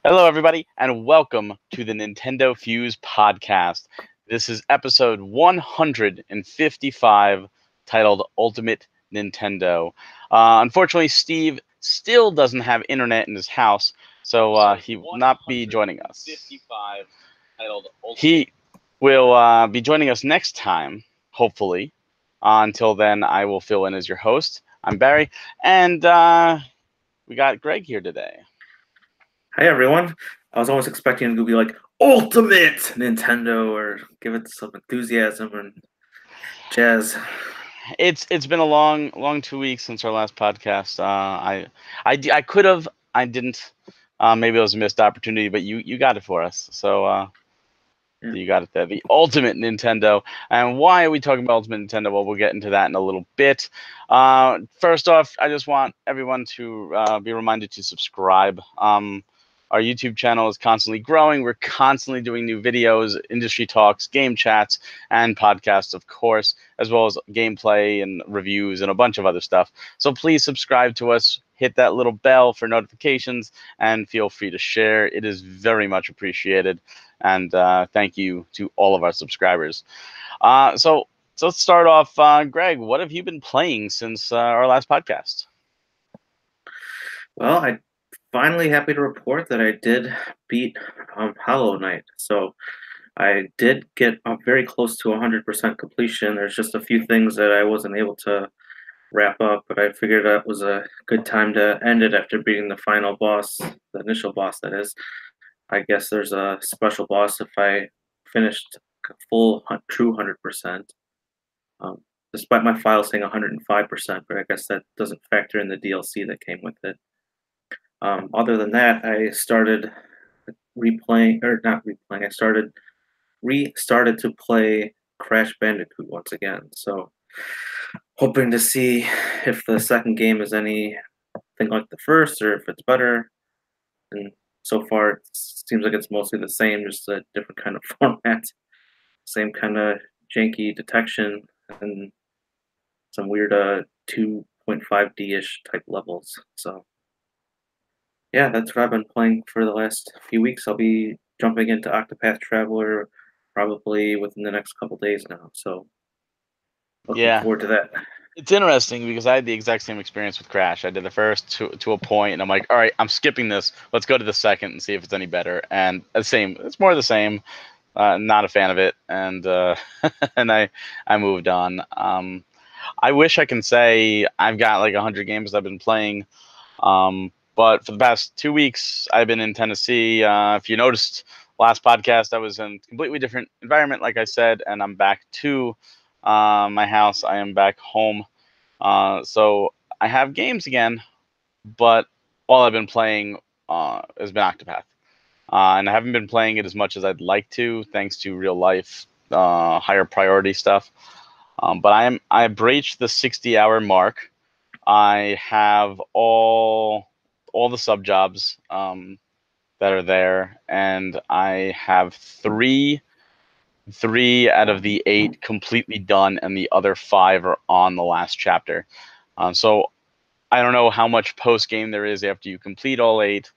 Hello, everybody, and welcome to the NintendoFuse Podcast. This is episode 155, titled Ultimate Nintendo. Unfortunately, Steve still doesn't have internet in his house, so he will not be joining us. He will be joining us next time, hopefully. Until then, I will fill in as your host. I'm Barry, and we got Greg here today. Hi everyone. I was always expecting it to be like Ultimate Nintendo or give it some enthusiasm and jazz. It's been a long 2 weeks since our last podcast. I could have, I didn't. Maybe it was a missed opportunity, but you got it for us. So Yeah. you got it there. The Ultimate Nintendo. And why are we talking about Ultimate Nintendo? Well, we'll get into that in a little bit. First off, I just want everyone to be reminded to subscribe. Our YouTube channel is constantly growing. We're constantly doing new videos, industry talks, game chats, and podcasts, of course, as well as gameplay and reviews and a bunch of other stuff. So please subscribe to us, hit that little bell for notifications, and feel free to share. It is very much appreciated. And thank you to all of our subscribers. So let's start off. Greg, what have you been playing since our last podcast? Well, I'm finally happy to report that I did beat Hollow Knight. So I did get very close to 100% completion. There's just a few things that I wasn't able to wrap up, but I figured that was a good time to end it after beating the final boss, the initial boss, that is. I guess there's a special boss if I finished full true 100%. Despite my file saying 105%, but I guess that doesn't factor in the DLC that came with it. Other than that, I started replaying, or not replaying, restarted to play Crash Bandicoot once again. So, hoping to see if the second game is anything like the first or if it's better. And so far, it seems like it's mostly the same, just a different kind of format. Same kind of janky detection and some weird 2.5D-ish type levels. So yeah, that's what I've been playing for the last few weeks. I'll be jumping into Octopath Traveler probably within the next couple days now. So looking forward to that. It's interesting because I had the exact same experience with Crash. I did the first to a point, and I'm like, all right, I'm skipping this. Let's go to the second and see if it's any better. And the same, it's more the same. Not a fan of it, and and I moved on. I wish I can say I've got like 100 games I've been playing, but for the past 2 weeks I've been in Tennessee. If you noticed last podcast, I was in a completely different environment, like I said, and I'm back to my house. I am back home. So I have games again, but all I've been playing has been Octopath. And I haven't been playing it as much as I'd like to, thanks to real life, higher priority stuff. But I've breached the 60-hour mark. I have all the sub jobs that are there, and I have three out of the 8 completely done, and the other 5 are on the last chapter. So I don't know how much post game there is after you complete all 8,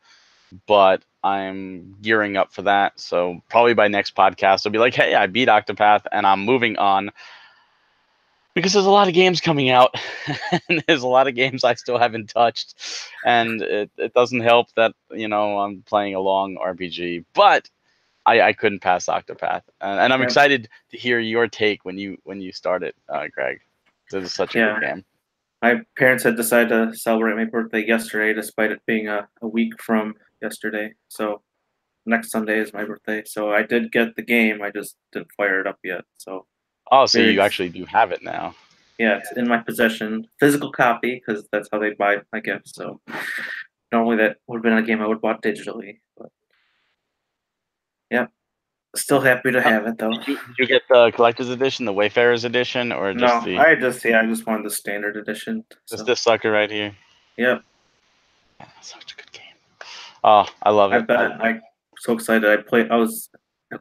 but I'm gearing up for that. So probably by next podcast, I'll be like, hey, I beat Octopath and I'm moving on. Because there's a lot of games coming out, and there's a lot of games I still haven't touched. And it doesn't help that, I'm playing a long RPG. But I couldn't pass Octopath. And I'm excited to hear your take when you start it, Greg. This is such a good game. My parents had decided to celebrate my birthday yesterday, despite it being a week from yesterday. So next Sunday is my birthday. So I did get the game. I just didn't fire it up yet. So so you actually do have it now. Yeah, it's in my possession, physical copy, because that's how they buy my gifts. So normally that would have been a game I would have bought digitally. But yeah, still happy to have it though. Did you get the collector's edition, the Wayfarer's edition, or just no? I just wanted the standard edition. Just this sucker right here. Yep. Yeah, such a good game. Oh, I love it. I'm so excited. I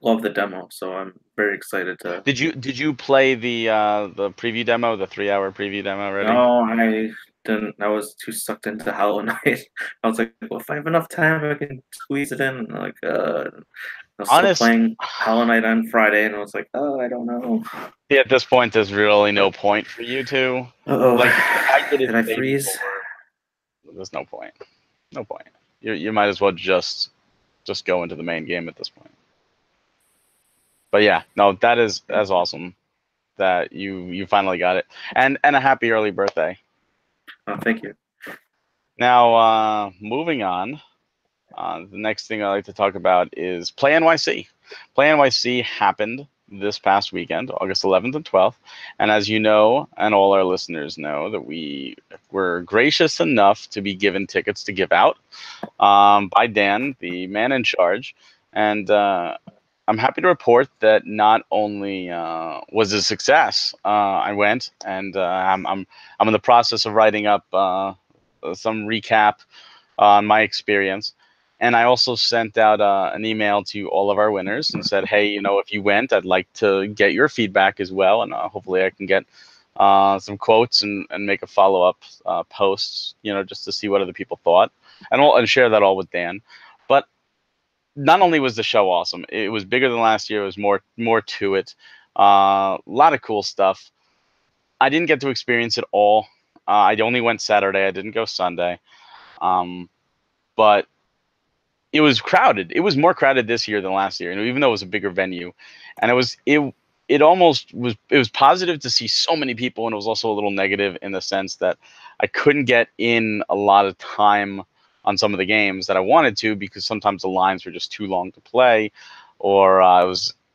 love the demo, so I'm very excited to. Did you play the preview demo, the 3-hour preview demo already? No, didn't. I was too sucked into Hollow Knight. I was like, well, if I have enough time, I can squeeze it in. Like, I was still Honest, playing Hollow Knight on Friday, and I was like, oh, I don't know. yeah, at this point, there's really no point for you to Uh-oh. like. If I did it Did I the day freeze? before, there's no point. No point. You might as well just go into the main game at this point. But yeah, no, that's awesome that you finally got it, and a happy early birthday. Oh, thank you. Now, moving on. The next thing I like to talk about is Play NYC. Play NYC happened this past weekend, August 11th and 12th. And as you know, and all our listeners know, that we were gracious enough to be given tickets to give out by Dan, the man in charge. And I'm happy to report that not only was it a success, I went and I'm in the process of writing up some recap on my experience. And I also sent out an email to all of our winners and said, hey, if you went, I'd like to get your feedback as well. And hopefully I can get some quotes and make a follow-up post, just to see what other people thought. And share that all with Dan. But not only was the show awesome, it was bigger than last year. It was more to it. A lot of cool stuff. I didn't get to experience it all. I only went Saturday. I didn't go Sunday. But it was crowded. It was more crowded this year than last year, even though it was a bigger venue. And it almost was positive to see so many people, and it was also a little negative in the sense that I couldn't get in a lot of time on some of the games that I wanted to, because sometimes the lines were just too long to play, or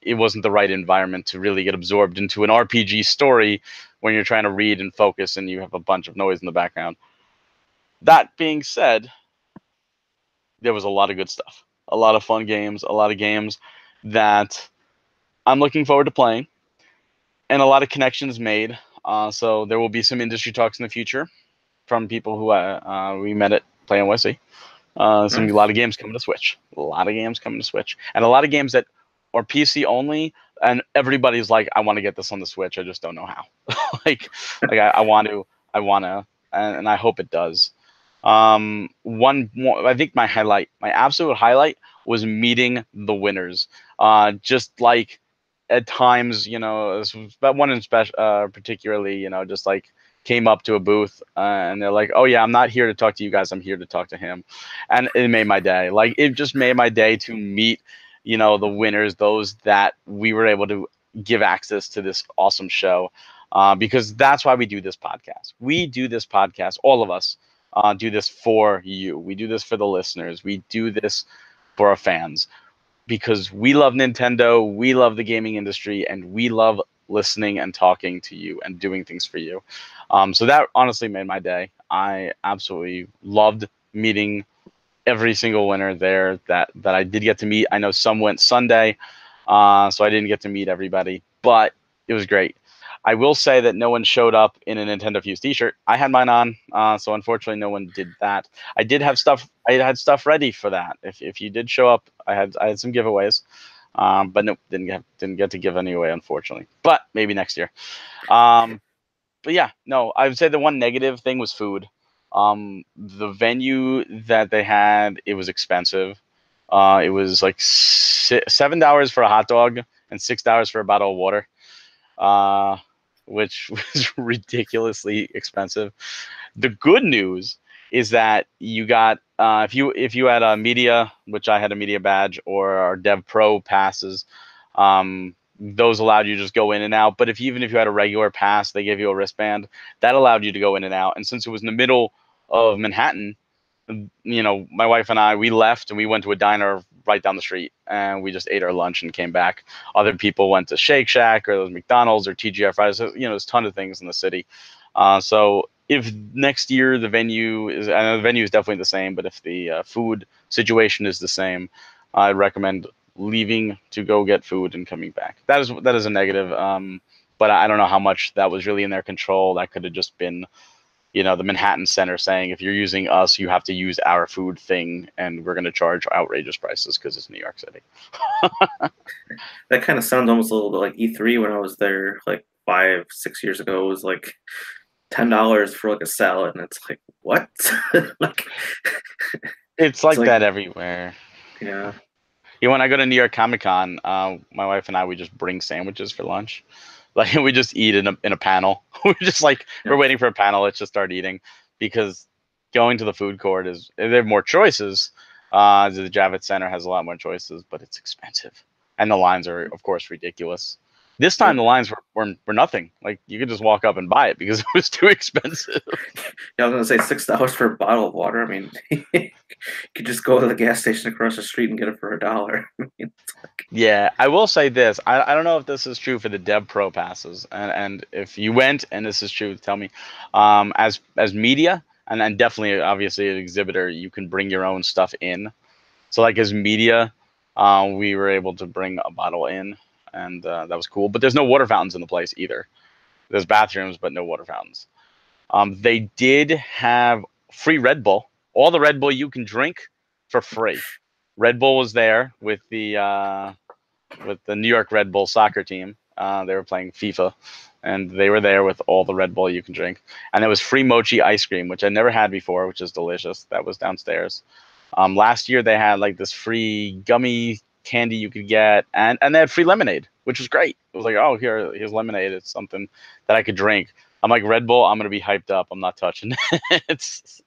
it wasn't the right environment to really get absorbed into an RPG story when you're trying to read and focus and you have a bunch of noise in the background. That being said, there was a lot of good stuff, a lot of fun games, a lot of games that I'm looking forward to playing, and a lot of connections made. So there will be some industry talks in the future from people who we met at Play NYC. A lot Nice. of games coming to Switch, a lot of games coming to Switch, and a lot of games that are PC only. And everybody's like, I want to get this on the Switch. I just don't know how. I want to, and I hope it does. One more, I think my absolute highlight was meeting the winners. Just like at times, that one in special, particularly, just like came up to a booth and they're like, "Oh yeah, I'm not here to talk to you guys. I'm here to talk to him," and it made my day. Like, it just made my day to meet, the winners, those that we were able to give access to this awesome show, because that's why we do this podcast. We do this podcast, all of us. Do this for you. We do this for the listeners. We do this for our fans, because we love Nintendo, we love the gaming industry, and we love listening and talking to you and doing things for you. So that honestly made my day. I absolutely loved meeting every single winner there that I did get to meet. I know some went Sunday, so I didn't get to meet everybody, but it was great. I will say that no one showed up in a NintendoFuse t-shirt. I had mine on, so unfortunately no one did that. I did have stuff. I had stuff ready for that. If you did show up, I had some giveaways, but no, didn't get to give any away, unfortunately. But maybe next year. But yeah, no, I would say the one negative thing was food. The venue that they had, it was expensive. It was like $7 for a hot dog and $6 for a bottle of water, which was ridiculously expensive. The good news is that you got, if you had a media, which I had a media badge, or our Dev Pro passes, those allowed you to just go in and out. But even if you had a regular pass, they gave you a wristband that allowed you to go in and out. And since it was in the middle of Manhattan, my wife and I, we left and we went to a diner right down the street, and we just ate our lunch and came back. Other people went to Shake Shack or those McDonald's or TGI Fridays. There's a ton of things in the city. So if next year I know the venue is definitely the same, but if the food situation is the same, I'd recommend leaving to go get food and coming back. That is a negative. But I don't know how much that was really in their control. That could have just been, the Manhattan Center saying, if you're using us, you have to use our food thing, and we're going to charge outrageous prices because it's New York City. That kind of sounds almost a little bit like E3 when I was there like 5, 6 years ago. It was like $10 for like a salad, and it's like, what? Like, It's it's like like, that everywhere. yeah, When I go to New York Comic Con, my wife and I, we just bring sandwiches for lunch. Like we just eat in a panel. We're just like yeah, we're waiting for a panel. Let's just start eating because going to the food court is they have more choices. The Javits Center has a lot more choices, but it's expensive, and the lines are of course ridiculous. This time yep. the lines were nothing. Like you could just walk up and buy it because it was too expensive. Yeah, I was gonna say $6 for a bottle of water. I mean, you could just go to the gas station across the street and get it for $1. I mean, it's like, Yeah, I will say this. I don't know if this is true for the Dev Pro passes, and if you went and this is true, tell me. As media and definitely obviously an exhibitor, you can bring your own stuff in. So like as media, we were able to bring a bottle in, and that was cool. But there's no water fountains in the place either. There's bathrooms, but no water fountains. They did have free Red Bull, all the Red Bull you can drink for free. Red Bull was there with the New York Red Bull soccer team. They were playing FIFA, and they were there with all the Red Bull you can drink. And there was free mochi ice cream, which I never had before, which is delicious. That was downstairs. Last year they had like this free gummy candy you could get, and they had free lemonade, which was great. It was like, oh, here's lemonade. It's something that I could drink. I'm like Red Bull. I'm gonna be hyped up. I'm not touching it. It's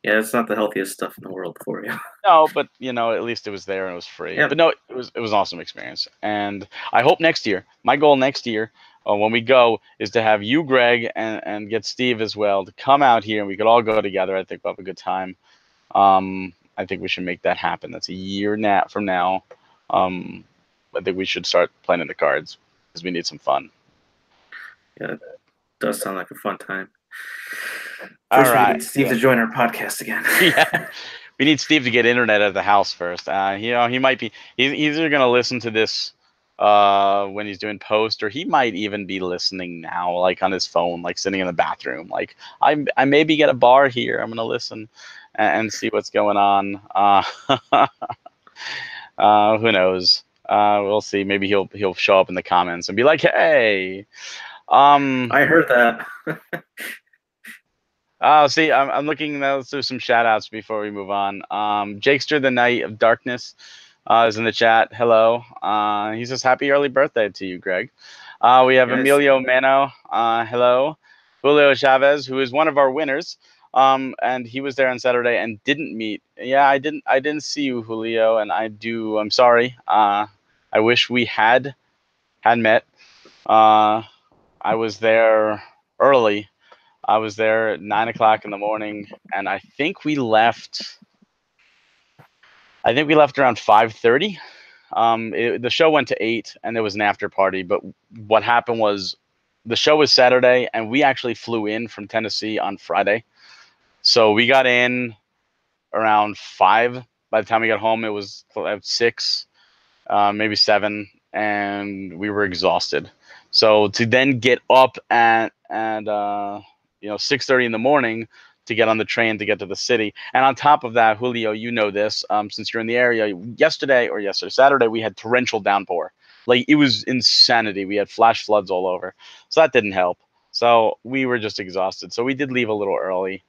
yeah, it's not the healthiest stuff in the world for you. No, but at least it was there and it was free. Yep. But no, it was an awesome experience, and I hope next year. My goal next year, when we go, is to have you, Greg, and get Steve as well to come out here, and we could all go together. I think we'll have a good time. I think we should make that happen. That's a year from now. Um, I think we should start planning the cards because we need some fun. Yeah, it does sound like a fun time. All First, we right. need Steve to join our podcast again. Yeah. We need Steve to get internet at the house first. He might be. He's either gonna listen to this when he's doing post, or he might even be listening now, like on his phone, like sitting in the bathroom. Like I maybe get a bar here. I'm gonna listen and see what's going on. Who knows? We'll see. Maybe he'll show up in the comments and be like, "Hey." I heard that. Oh, see, I'm looking through some shout outs before we move on. Jakester, the Knight of Darkness, is in the chat. Hello. He says, happy early birthday to you, Greg. We have Yes. Emilio Mano. Hello. Julio Chavez, who is one of our winners. And he was there on Saturday and didn't meet. Yeah, I didn't see you, Julio, and I'm sorry. I wish we had met. I was there early. I was there at 9 o'clock in the morning, and I think we left. I think we left around 5:30. The show went to 8, and there was an after party. But what happened was, the show was Saturday, and we actually flew in from Tennessee on Friday. So we got in around 5. By the time we got home, it was 6, maybe 7, and we were exhausted. So to then get up at 6:30 in the morning to get on the train to get to the city, and on top of that, Julio, you know this, since you're in the area. Saturday, we had torrential downpour. Like it was insanity. We had flash floods all over, so that didn't help. So we were just exhausted. So we did leave a little early.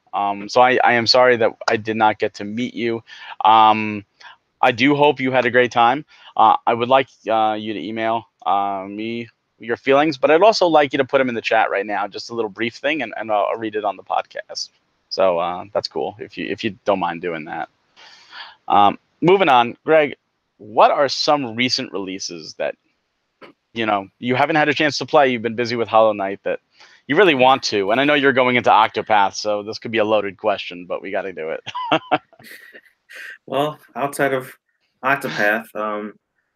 So I am sorry that I did not get to meet you. I do hope you had a great time. I would like you to email me your feelings, but I'd also like you to put them in the chat right now, just a little brief thing, and I'll read it on the podcast. So that's cool if you don't mind doing that. Moving on, Greg, what are some recent releases that you haven't had a chance to play? You've been busy with Hollow Knight that you really want to, and I know you're going into Octopath, so this could be a loaded question, but we got to do it. Well, outside of Octopath,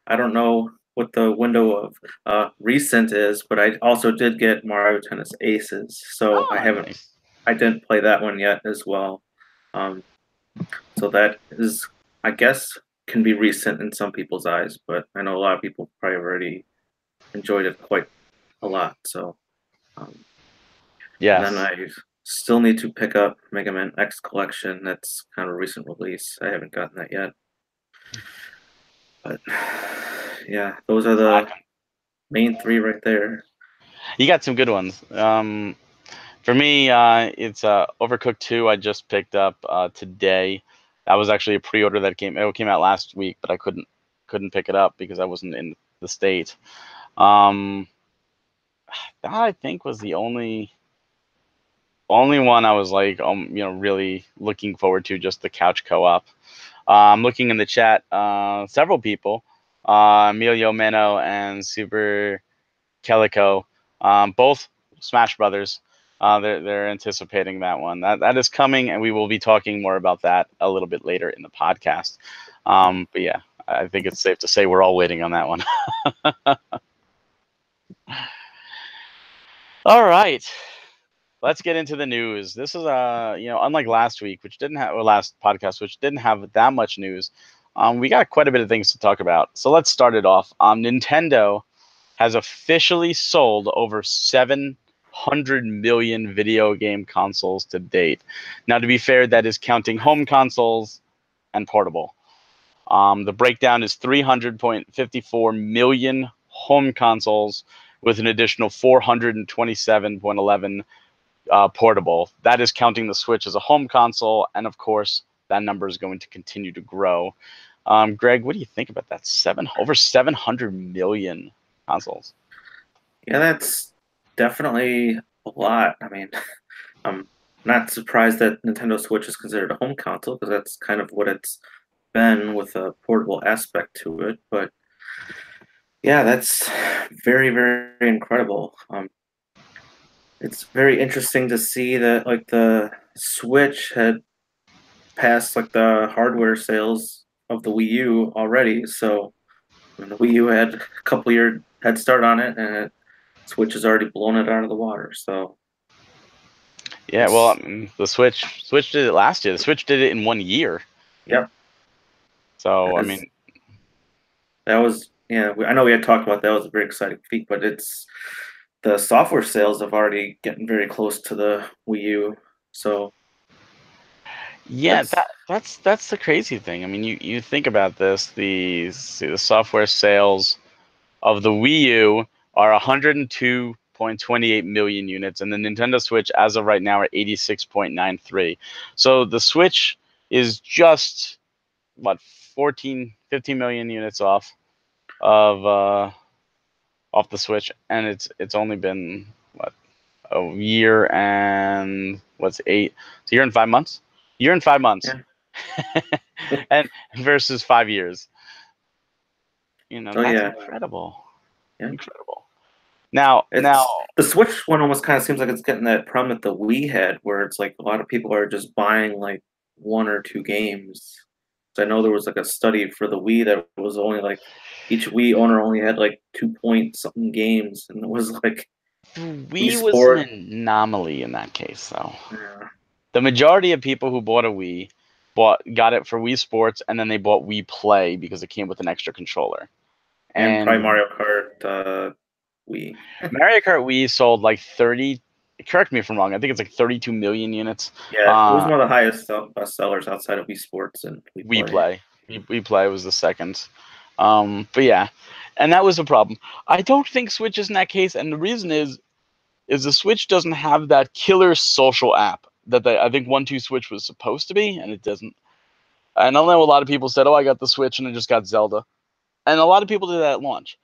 I don't know what the window of recent is, but I also did get Mario Tennis Aces, so Nice. I didn't play that one yet as well. So that is, I guess, can be recent in some people's eyes, but I know a lot of people probably already enjoyed it quite a lot. So, Yes. and then I still need to pick up Mega Man X Collection. That's kind of a recent release. I haven't gotten that yet. But yeah, those are the main 3 right there. You got some good ones. For me, it's Overcooked 2. I just picked up today. That was actually a pre-order that came out last week, but I couldn't pick it up because I wasn't in the state. Um, that I think was the only one I was like, really looking forward to, just the couch co-op. I'm looking in the chat, several people, Emilio Meno and Super Calico, both Smash Brothers. They're anticipating that one. That is coming, and we will be talking more about that a little bit later in the podcast. But yeah, I think it's safe to say we're all waiting on that one. All right, let's get into the news. This is unlike last week, which didn't have, or last podcast, which didn't have that much news. We got quite a bit of things to talk about. So let's start it off. Nintendo has officially sold over 700 million video game consoles to date. Now, to be fair, that is counting home consoles and portable. The breakdown is 300.54 million home consoles with an additional 427.11 portable. That is counting the Switch as a home console, and of course, that number is going to continue to grow. Greg, what do you think about that? Over 700 million consoles. Yeah, that's definitely a lot. I mean, I'm not surprised that Nintendo Switch is considered a home console because that's kind of what it's been with a portable aspect to it. But yeah, that's very, very incredible. It's very interesting to see that like the Switch had passed like the hardware sales of the Wii U already. So when the Wii U had a couple year head start on it, and Switch has already blown it out of the water. So yeah, well, the Switch did it last year. The Switch did it in 1 year. Yep. So I mean, that was I know we had talked about that. Was a very exciting feat, but it's the software sales have already getting very close to the Wii U. So yeah, that's the crazy thing. I mean, you think about this. The software sales of the Wii U are 102.28 million units, and the Nintendo Switch, as of right now, are 86.93. So the Switch is just what 15 million units off of the Switch, and it's only been what a year and what's eight? It's a year and 5 months. Year and 5 months, yeah. and versus 5 years. Oh That's yeah. incredible. Yeah. Incredible. Now, the Switch one almost kind of seems like it's getting that problem that the Wii had, where it's like a lot of people are just buying like one or two games. So I know there was like a study for the Wii that was only like each Wii owner only had like 2 point something games, and it was like Wii Wii was an Sport. anomaly in that case, though. Yeah. The majority of people who bought a Wii got it for Wii Sports, and then they bought Wii Play because it came with an extra controller. And probably And Mario Kart Wii. Mario Kart Wii sold like 30. Correct me if I'm wrong. I think it's like 32 million units. Yeah, it was one of the highest best sellers outside of Wii Sports and Wii Play. Wii Play was the second. But yeah, and that was a problem. I don't think Switch is in that case, and the reason is the Switch doesn't have that killer social app that I think 1-2 Switch was supposed to be, and it doesn't. And I know a lot of people said, "Oh, I got the Switch and I just got Zelda," and a lot of people did that at launch.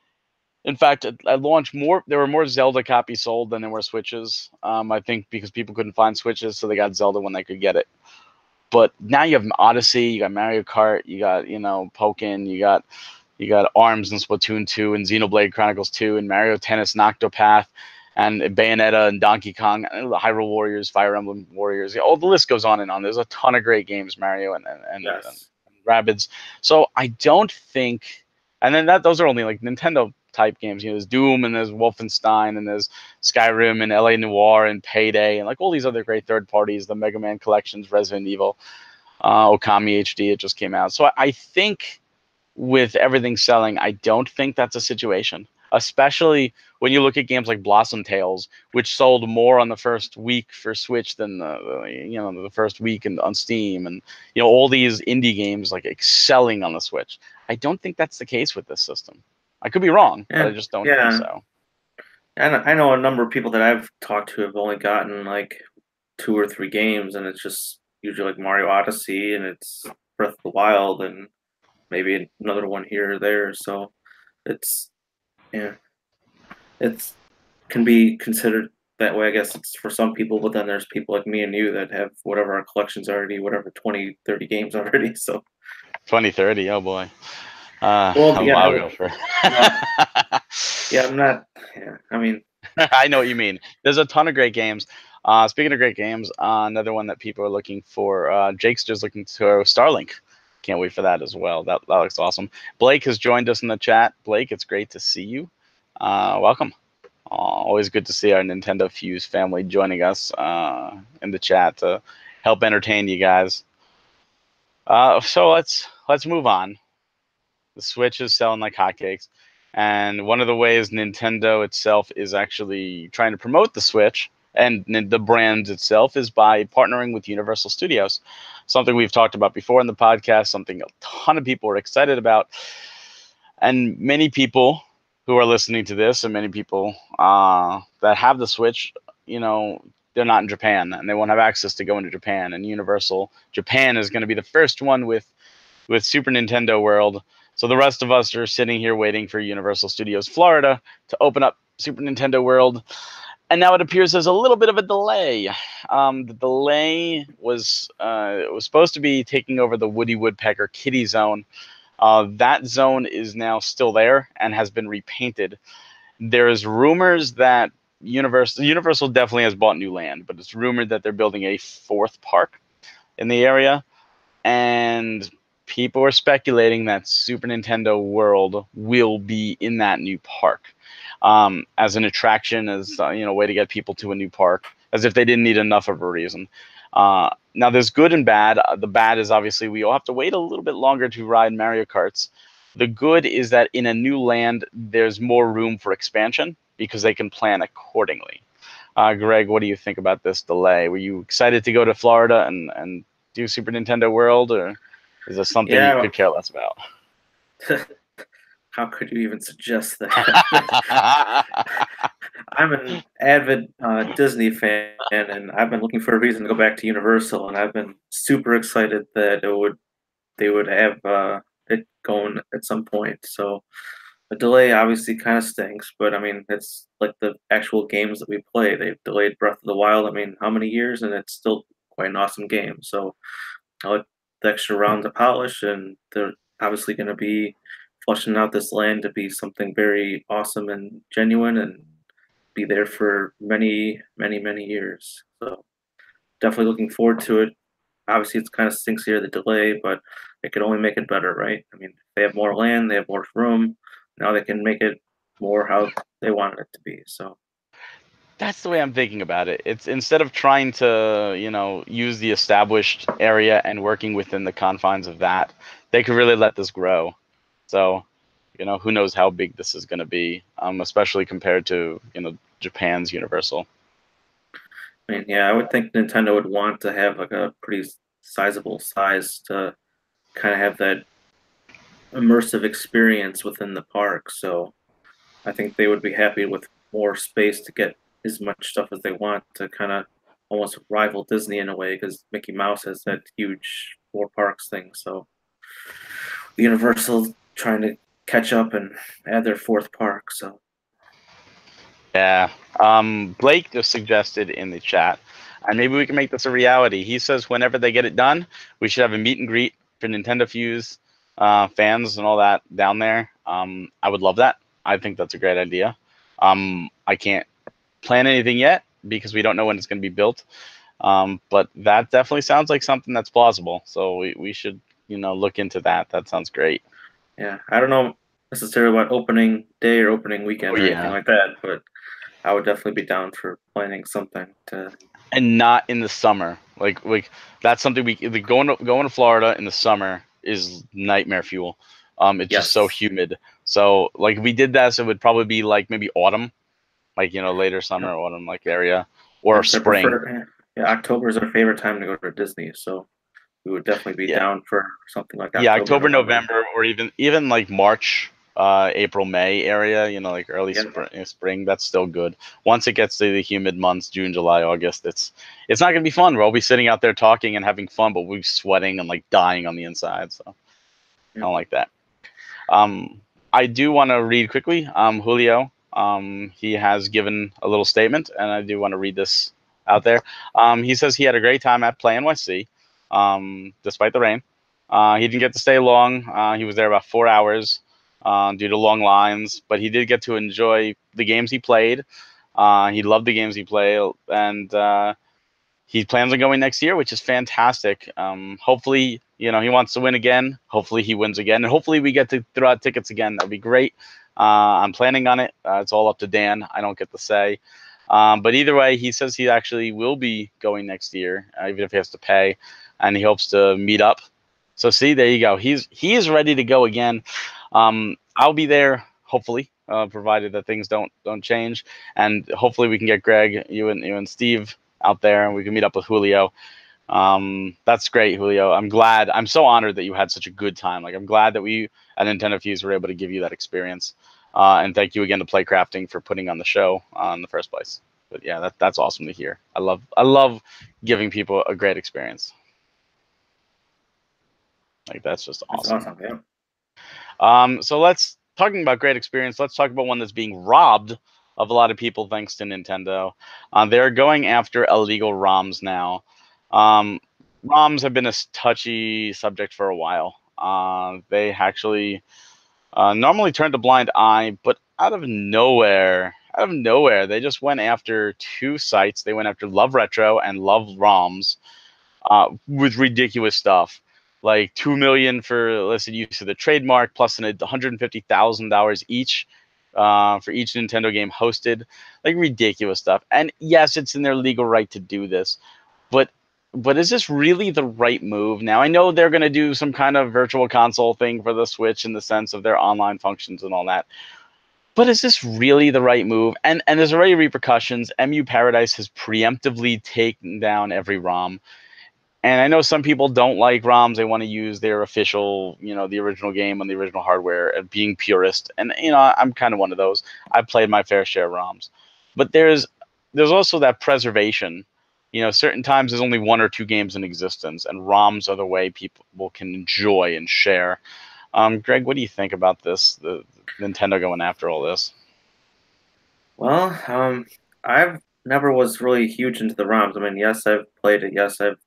In fact, at launch, there were more Zelda copies sold than there were Switches. I think because people couldn't find Switches, so they got Zelda when they could get it. But now you have Odyssey, you got Mario Kart, you got Pokken, you got Arms and Splatoon 2 and Xenoblade Chronicles 2 and Mario Tennis and Octopath and Bayonetta and Donkey Kong, and the Hyrule Warriors, Fire Emblem Warriors. Oh, the list goes on and on. There's a ton of great games, Mario and Yes. Rabbids. So I don't think, and then those are only like Nintendo type games. There's Doom and there's Wolfenstein and there's Skyrim and LA Noire and Payday and like all these other great third parties, the Mega Man collections, Resident Evil, Okami HD, it just came out. So I think with everything selling, I don't think that's a situation, especially when you look at games like Blossom Tales, which sold more on the first week for Switch than the first week on Steam, and all these indie games like excelling on the Switch. I don't think that's the case with this system. I could be wrong, but I just don't think so. I know a number of people that I've talked to have only gotten like 2 or 3 games, and it's just usually like Mario Odyssey, and it's Breath of the Wild, and maybe another one here or there. So it's yeah, it's can be considered that way. I guess it's for some people, but then there's people like me and you that have whatever our collections already, whatever 20, 30 games already. So 2030. Oh boy. well, yeah, I'll go for. no, yeah, I'm not. Yeah, I mean, I know what you mean. There's a ton of great games. Speaking of great games, another one that people are looking for. Jake's just looking to Starlink. Can't wait for that as well. That looks awesome. Blake has joined us in the chat. Blake, it's great to see you. Welcome. Always good to see our NintendoFuse family joining us in the chat to help entertain you guys. So let's move on. The Switch is selling like hotcakes. And one of the ways Nintendo itself is actually trying to promote the Switch and the brand itself is by partnering with Universal Studios. Something we've talked about before in the podcast, something a ton of people are excited about. And many people who are listening to this and many people that have the Switch, they're not in Japan and they won't have access to go into Japan. And Universal Japan is going to be the first one with Super Nintendo World. So the rest of us are sitting here waiting for Universal Studios Florida to open up Super Nintendo World. And now it appears there's a little bit of a delay. The delay was supposed to be taking over the Woody Woodpecker Kitty Zone. That zone is now still there and has been repainted. There's rumors that Universal definitely has bought new land, but it's rumored that they're building a fourth park in the area. And people are speculating that Super Nintendo World will be in that new park as an attraction, as a way to get people to a new park, as if they didn't need enough of a reason. Now, there's good and bad. The bad is obviously we all have to wait a little bit longer to ride Mario Karts. The good is that in a new land, there's more room for expansion because they can plan accordingly. Greg, what do you think about this delay? Were you excited to go to Florida and do Super Nintendo World, or is this something you could care less about? How could you even suggest that? I'm an avid Disney fan, and I've been looking for a reason to go back to Universal, and I've been super excited that they would have it going at some point. So the delay obviously kind of stinks, but I mean it's like the actual games that we play. They've delayed Breath of the Wild. I mean, how many years, and it's still quite an awesome game. So I like the extra round of polish, and they're obviously going to be fleshing out this land to be something very awesome and genuine, and be there for many, many, many years. So definitely looking forward to it. Obviously, it's kind of stinks here the delay, but it could only make it better, right? I mean, they have more land, they have more room. Now they can make it more how they want it to be. So That's the way I'm thinking about it. It's instead of trying to, use the established area and working within the confines of that, they could really let this grow. So, who knows how big this is going to be, especially compared to, Japan's Universal. I mean, yeah, I would think Nintendo would want to have like a pretty sizable size to kind of have that immersive experience within the park. So I think they would be happy with more space to get as much stuff as they want to kind of almost rival Disney in a way, because Mickey Mouse has that huge four parks thing. So Universal trying to catch up and add their fourth park. So Yeah. Blake just suggested in the chat, and maybe we can make this a reality. He says whenever they get it done, we should have a meet and greet for NintendoFuse fans and all that down there. I would love that. I think that's a great idea. I can't plan anything yet because we don't know when it's going to be built. But that definitely sounds like something that's plausible. So we should, look into that. That sounds great. yeah, I don't know necessarily about opening day or opening Oh weekend or anything yeah. like that, but I would definitely be down for planning something to. And not in the summer. Like that's something going to Florida in the summer is nightmare fuel. It's just so Yes. humid. So like if we did that, so it would probably be like maybe autumn, like later Yep. summer, autumn like area, or Yes, I spring. prefer. Yeah, October is our favorite time to go to Disney, so we would definitely be Yeah, down for something like yeah, October, October, November. November, or even like March. April, May area, like early Yeah, spring, that's still good. Once it gets to the humid months, June, July, August, it's not going to be fun. We'll be sitting out there talking and having fun, but we'll be sweating and like dying on the inside. So I yeah. don't like that. I do want to read quickly. Julio, he has given a little statement, and I do want to read this out there. He says he had a great time at Play NYC, despite the rain. He didn't get to stay long. He was there about 4 hours due to long lines, but he did get to enjoy the games he played. He loved the games he played, and he plans on going next year, which is fantastic. Hopefully, he wants to win again. Hopefully, he wins again, and hopefully, we get to throw out tickets again. That'd be great. I'm planning on it. It's all up to Dan. I don't get to say. But either way, he says he actually will be going next year, even if he has to pay, and he hopes to meet up. So see, there you go. He is ready to go again. I'll be there, hopefully, provided that things don't change, and hopefully we can get Greg, you and Steve out there, and we can meet up with Julio. That's great, Julio. I'm so honored that you had such a good time. Like, I'm glad that we at NintendoFuse were able to give you that experience. And thank you again to Playcrafting for putting on the show in the first place. But yeah, that's awesome to hear. I love giving people a great experience. Like, that's just That's awesome. awesome. Yeah. So talking about great experience, let's talk about one that's being robbed of a lot of people thanks to Nintendo. They're going after illegal ROMs now. ROMs have been a touchy subject for a while. They actually normally turned a blind eye, but out of nowhere, they just went after two sites. They went after Love Retro and Love ROMs with ridiculous stuff, like 2 million for illicit use of the trademark, plus an $150,000 each for each Nintendo game hosted, like ridiculous stuff. And yes, it's in their legal right to do this, but is this really the right move? Now, I know they're going to do some kind of virtual console thing for the Switch in the sense of their online functions and all that. But is this really the right move? And there's already repercussions. MU Paradise has preemptively taken down every ROM. And I know some people don't like ROMs. They want to use their official, the original game on the original hardware and being purist. And, I'm kind of one of those. I've played my fair share of ROMs. But there's also that preservation. Certain times there's only one or two games in existence, and ROMs are the way people can enjoy and share. Greg, what do you think about this, the Nintendo going after all this? Well, I've never was really huge into the ROMs. I mean, yes, I've played it. Yes, I've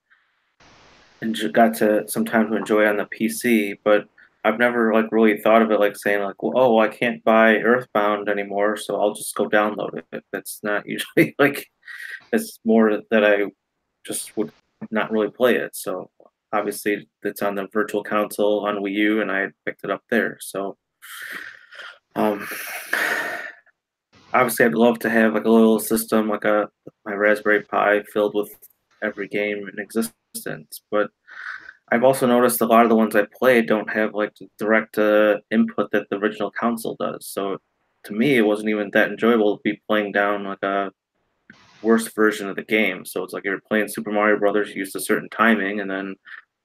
got to some time to enjoy it on the PC, but I've never like really thought of it like saying like, well, oh, I can't buy Earthbound anymore, so I'll just go download it. That's not usually like it's more that I just would not really play it. So obviously it's on the virtual console on Wii U, and I picked it up there. So um, obviously I'd love to have like a little system like my Raspberry Pi filled with every game in existence, but I've also noticed a lot of the ones I play don't have like the direct input that the original console does. So to me, it wasn't even that enjoyable to be playing down like a worse version of the game. So it's like you're playing Super Mario Brothers, you used a certain timing, and then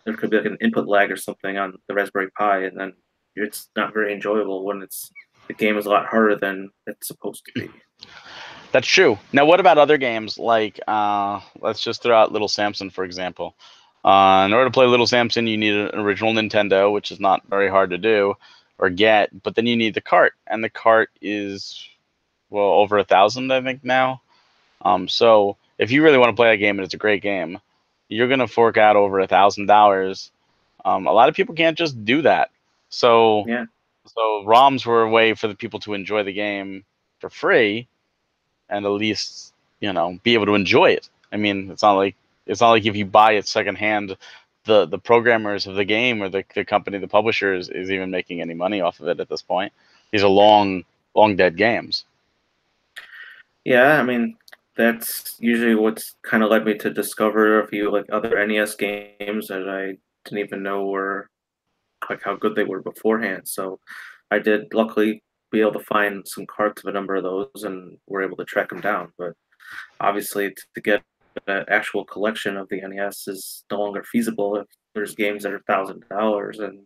there could be like an input lag or something on the Raspberry Pi, and then it's not very enjoyable when the game is a lot harder than it's supposed to be. That's true. Now, what about other games like let's just throw out Little Samson, for example. In order to play Little Samson, you need an original Nintendo, which is not very hard to do or get. But then you need the cart, and the cart is over 1,000, I think now. So if you really want to play a game and it's a great game, you're gonna fork out over $1,000. A lot of people can't just do that. So Yeah. ROMs were a way for the people to enjoy the game for free and at least be able to enjoy it. I mean, it's not like if you buy it secondhand, the programmers of the game or the company, the publisher is even making any money off of it at this point. These are long dead games. Yeah, I mean, that's usually what's kind of led me to discover a few like other NES games that I didn't even know were like how good they were beforehand. So I did luckily be able to find some carts of a number of those and were able to track them down. But obviously, to get an actual collection of the NES is no longer feasible if there's games that are $1,000 and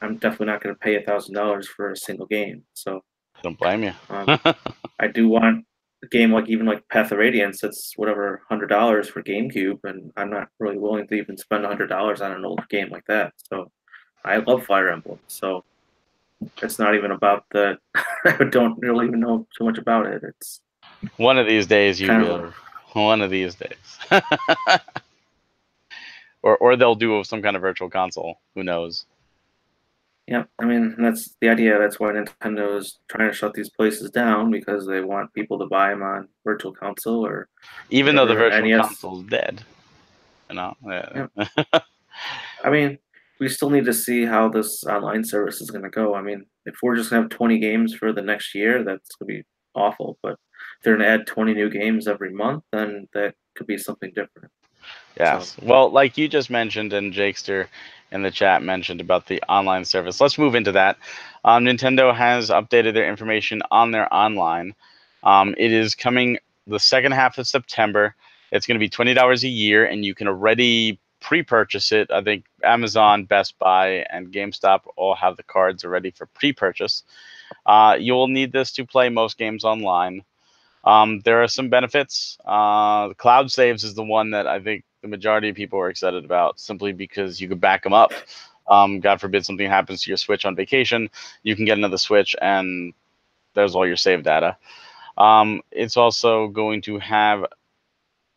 I'm definitely not going to pay $1,000 for a single game. So I don't blame you. I do want a game like even like Path of Radiance. It's whatever $100 for GameCube, and I'm not really willing to even spend $100 on an old game like that. So I love Fire Emblem. So it's not even about the. I don't really even know too much about it. It's One of these days you kind of a will. One of these days. Or they'll do some kind of virtual console. Who knows? yeah. I mean, that's the idea. That's why Nintendo is trying to shut these places down because they want people to buy them on Virtual Console or Even though the whatever virtual NES. console's dead. You know? Yeah. I mean, we still need to see how this online service is going to go. I mean, if we're just going to have 20 games for the next year, that's going to be awful. But if they're going to add 20 new games every month, then that could be something different. So, Yes. Well, like you just mentioned, and Jakester in the chat mentioned about the online service. Let's move into that. Nintendo has updated their information on their online. It is coming the second half of September. It's going to be $20 a year, and you can already pre-purchase it. I think Amazon, Best Buy, and GameStop all have the cards already for pre-purchase. You'll need this to play most games online. There are some benefits. The cloud saves is the one that I think the majority of people are excited about, simply because you could back them up. God forbid something happens to your Switch on vacation, you can get another Switch, and there's all your save data. It's also going to have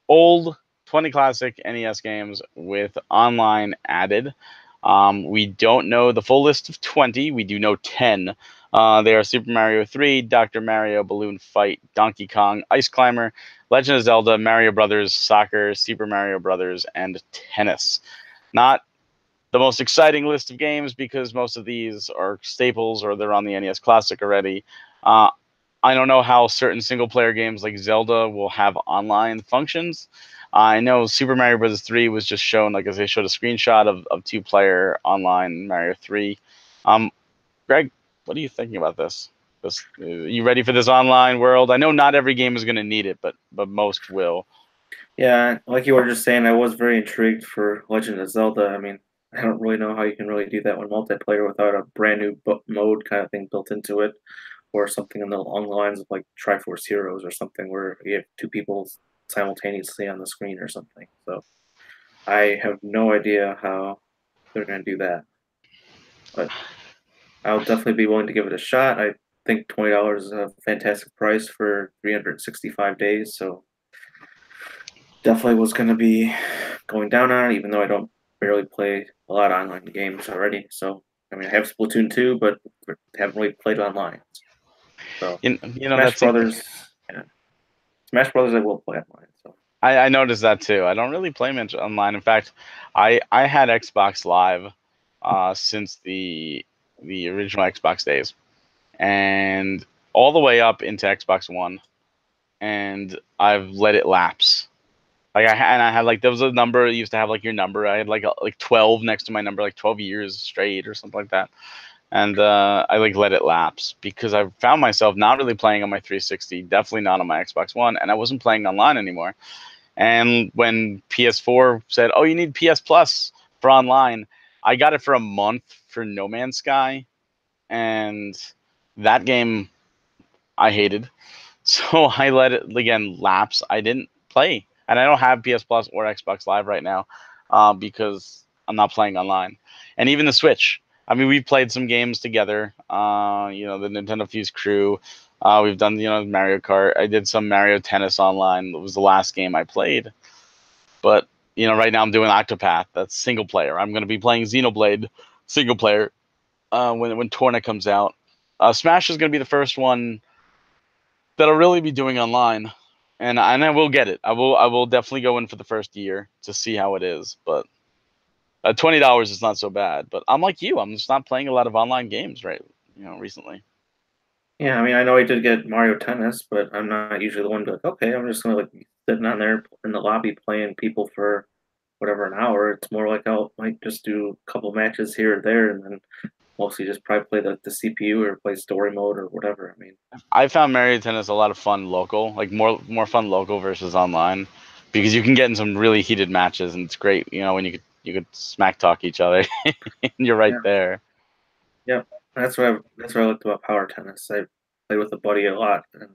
old 20 classic NES games with online added. We don't know the full list of 20. We do know 10. They are Super Mario 3, Dr. Mario, Balloon Fight, Donkey Kong, Ice Climber, Legend of Zelda, Mario Brothers, Soccer, Super Mario Brothers, and Tennis. Not the most exciting list of games because most of these are staples or they're on the NES Classic already. Uh, I don't know how certain single player games like Zelda will have online functions. I know Super Mario Bros. 3 was just shown, like, as they showed a screenshot of two-player online Mario 3. Greg, what are you thinking about this? You ready for this online world? I know not every game is going to need it, but most will. yeah, like you were just saying, I was very intrigued for Legend of Zelda. I mean, I don't really know how you can really do that when multiplayer without a brand new mode kind of thing built into it, or something along the lines of like Triforce Heroes or something where you have two people simultaneously on the screen or something. So I have no idea how they're going to do that, but I'll definitely be willing to give it a shot. I think $20 is a fantastic price for 365 days, so definitely was going to be going down on it, even though I don't barely play a lot of online games already. So, I mean, I have Splatoon 2, but haven't really played online. So, Smash That's it. Brothers, yeah. Smash Brothers I will play online. So, I noticed that too. I don't really play much online. In fact, I had Xbox Live since the original Xbox days, and all the way up into Xbox One, and I've let it lapse. I had like, there was a number. It used to have like your number. I had like 12 next to my number, like 12 years straight or something like that. And I like let it lapse because I found myself not really playing on my 360, definitely not on my Xbox One, and I wasn't playing online anymore. And when PS4 said, "Oh, you need PS Plus for online," I got it for a month for No Man's Sky, and that game I hated. So I let it again lapse. I didn't play, and I don't have PS Plus or Xbox Live right now because I'm not playing online. And even the Switch. I mean, we've played some games together. The NintendoFuse crew. We've done Mario Kart. I did some Mario Tennis online. It was the last game I played. But right now I'm doing Octopath. That's single player. I'm going to be playing Xenoblade single player when Torna comes out. Smash is going to be the first one that I'll really be doing online, and I will get it. I will definitely go in for the first year to see how it is. But $20 is not so bad. But I'm like you. I'm just not playing a lot of online games recently. yeah, I mean, I know I did get Mario Tennis, but I'm not usually the one to like, okay, I'm just going to like be sitting on there in the lobby playing people for whatever an hour. It's more like I'll might just do a couple matches here or there, and then mostly just probably play the CPU or play story mode or whatever. I mean, I found Mario Tennis a lot of fun local, like more fun local versus online, because you can get in some really heated matches, and it's great. When you could smack talk each other, and you're right yeah, there. Yep, that's what I liked about power tennis. I played with a buddy a lot, and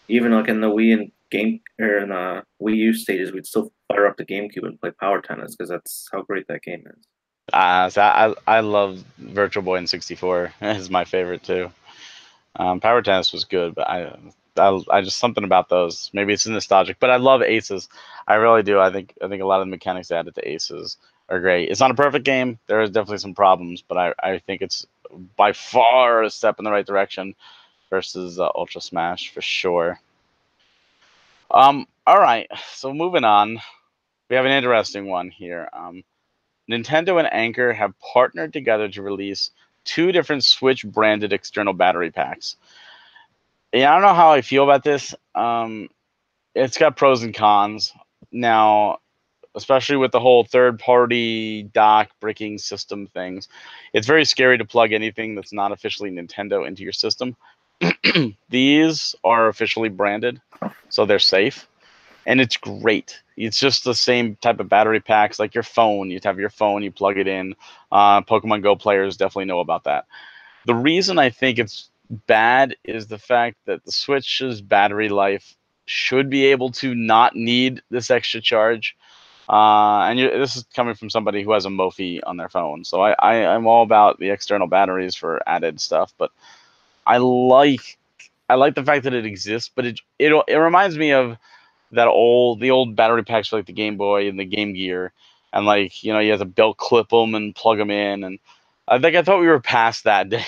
even like in the Wii and game or in the Wii U stages, we'd still fire up the GameCube and play power tennis because that's how great that game is. So I love Virtual Boy and 64 is my favorite too. Power Tennis was good, but I just something about those. Maybe it's nostalgic, but I love Aces. I really do. I think a lot of the mechanics added to Aces are great. It's not a perfect game. There is definitely some problems, but I think it's by far a step in the right direction versus Ultra Smash for sure. All right. So moving on, we have an interesting one here. Nintendo and Anchor have partnered together to release two different Switch branded external battery packs. Yeah, I don't know how I feel about this. It's got pros and cons. Now, especially with the whole third party dock bricking system things, it's very scary to plug anything that's not officially Nintendo into your system. These are officially branded, so they're safe. And it's great. It's just the same type of battery packs like your phone. You'd have your phone, you plug it in. Pokemon Go players definitely know about that. The reason I think it's bad is the fact that the Switch's battery life should be able to not need this extra charge. This is coming from somebody who has a Mophie on their phone, so I'm all about the external batteries for added stuff. But I like I like the fact that it exists, but it reminds me of the old battery packs for like the Game Boy and the Game Gear, and like you have to belt clip them and plug them in, and I thought we were past that day,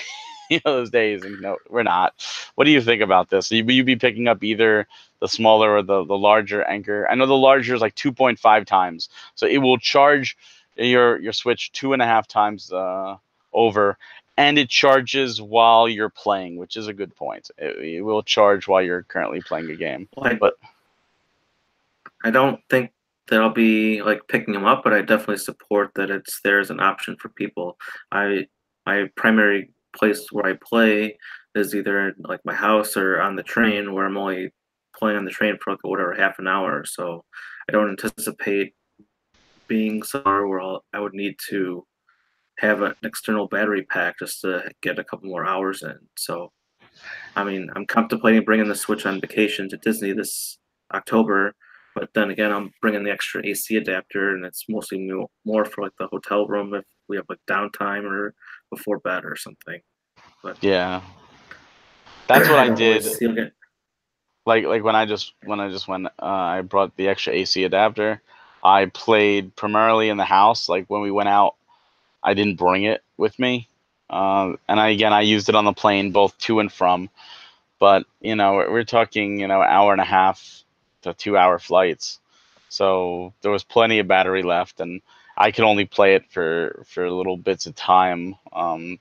those days, and we're not. What do you think about this? Will you be picking up either the smaller or the larger Anchor? I know the larger is like 2.5 times, so it will charge your Switch 2.5 times over. And it charges while you're playing, which is a good point. It will charge while you're currently playing a game. Like, But I don't think that I'll be like picking them up, but I definitely support that it's there as an option for people. I my primary place where I play is either like my house or on the train, where I'm only playing on the train for like whatever half an hour. So I don't anticipate being somewhere where I would need to have an external battery pack just to get a couple more hours in. So I mean, I'm contemplating bringing the Switch on vacation to Disney this October, but then again, I'm bringing the extra AC adapter, and it's mostly more for like the hotel room if we have like downtime or before bed or something. But yeah, that's what I I don't really did. see it. Like when I just went, I brought the extra AC adapter. I played primarily in the house. Like when we went out, I didn't bring it with me, and I used it on the plane both to and from. But we're talking hour and a half to 2 hour flights, so there was plenty of battery left, and I could only play it for little bits of time,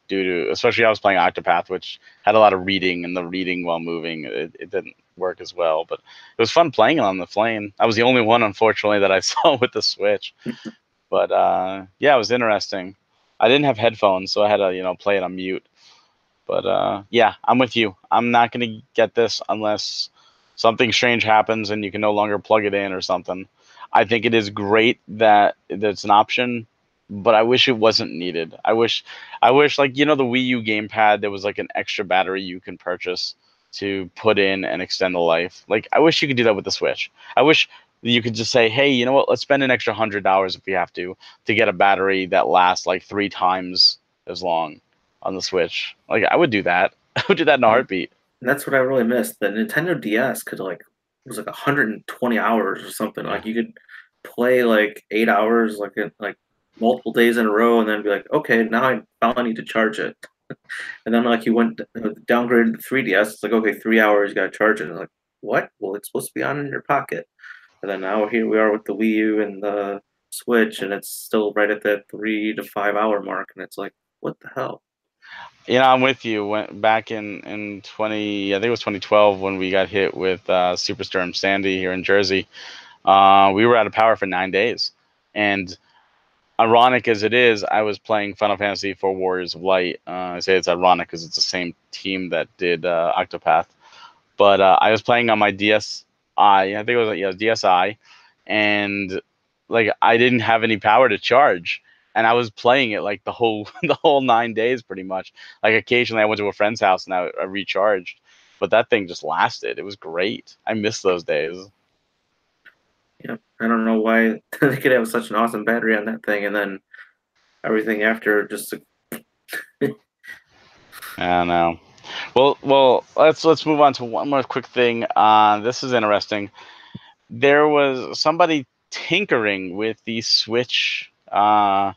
due to, especially I was playing Octopath, which had a lot of reading, and the reading while moving it didn't work as well. But it was fun playing it on the plane. I was the only one, unfortunately, that I saw with the Switch. But yeah, it was interesting. I didn't have headphones, so I had to play it on mute. But yeah, I'm with you. I'm not going to get this unless something strange happens and you can no longer plug it in or something. I think it is great that it's an option, but I wish it wasn't needed. I wish like the Wii U gamepad, there was like an extra battery you can purchase to put in and extend the life. Like I wish you could do that with the Switch. I wish you could just say, hey, you know what? Let's spend an extra $100 if we have to get a battery that lasts like 3 times as long on the Switch. Like I would do that. I would do that in a And heartbeat. that's what I really missed. The Nintendo DS could like it was like 120 hours or something. Yeah. Like you could play like 8 hours, like multiple days in a row, and then be like, okay, now I finally need to charge it. And then like you went downgraded the 3DS. It's like okay, 3 hours you got to charge it. And like what? Well, it's supposed to be on in your pocket. And then now here we are with the Wii U and the Switch, and it's still right at that 3 to 5 hour mark. And it's like, what the hell? I'm with you. Went back in 20, I think it was 2012 when we got hit with Superstorm Sandy here in Jersey. We were out of power for 9 days, and ironic as it is, I was playing Final Fantasy IV Warriors of Light. I say it's ironic because it's the same team that did Octopath. But I was playing on my DSi. I think it was DSi, and like I didn't have any power to charge. and I was playing it like the whole the whole 9 days pretty much. Like occasionally I went to a friend's house and I recharged, but that thing just lasted. It was great. I miss those days. Yeah, I don't know why they could have such an awesome battery on that thing, and then everything after just. I don't know. Well, let's move on to one more quick thing. This is interesting. There was somebody tinkering with the Switch firmware,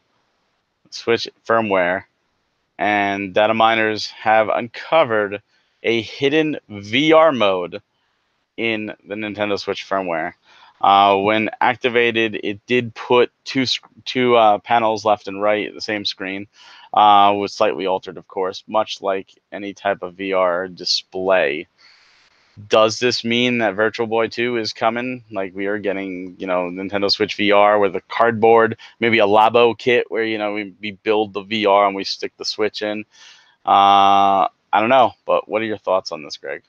and data miners have uncovered a hidden VR mode in the Nintendo Switch firmware. When activated, it did put two panels left and right, the same screen, was slightly altered, of course, much like any type of VR display. Does this mean that Virtual Boy 2 is coming? Like we are getting, Nintendo Switch VR with a cardboard, maybe a Labo kit where, we build the VR and we stick the Switch in. I don't know, but what are your thoughts on this, Greg?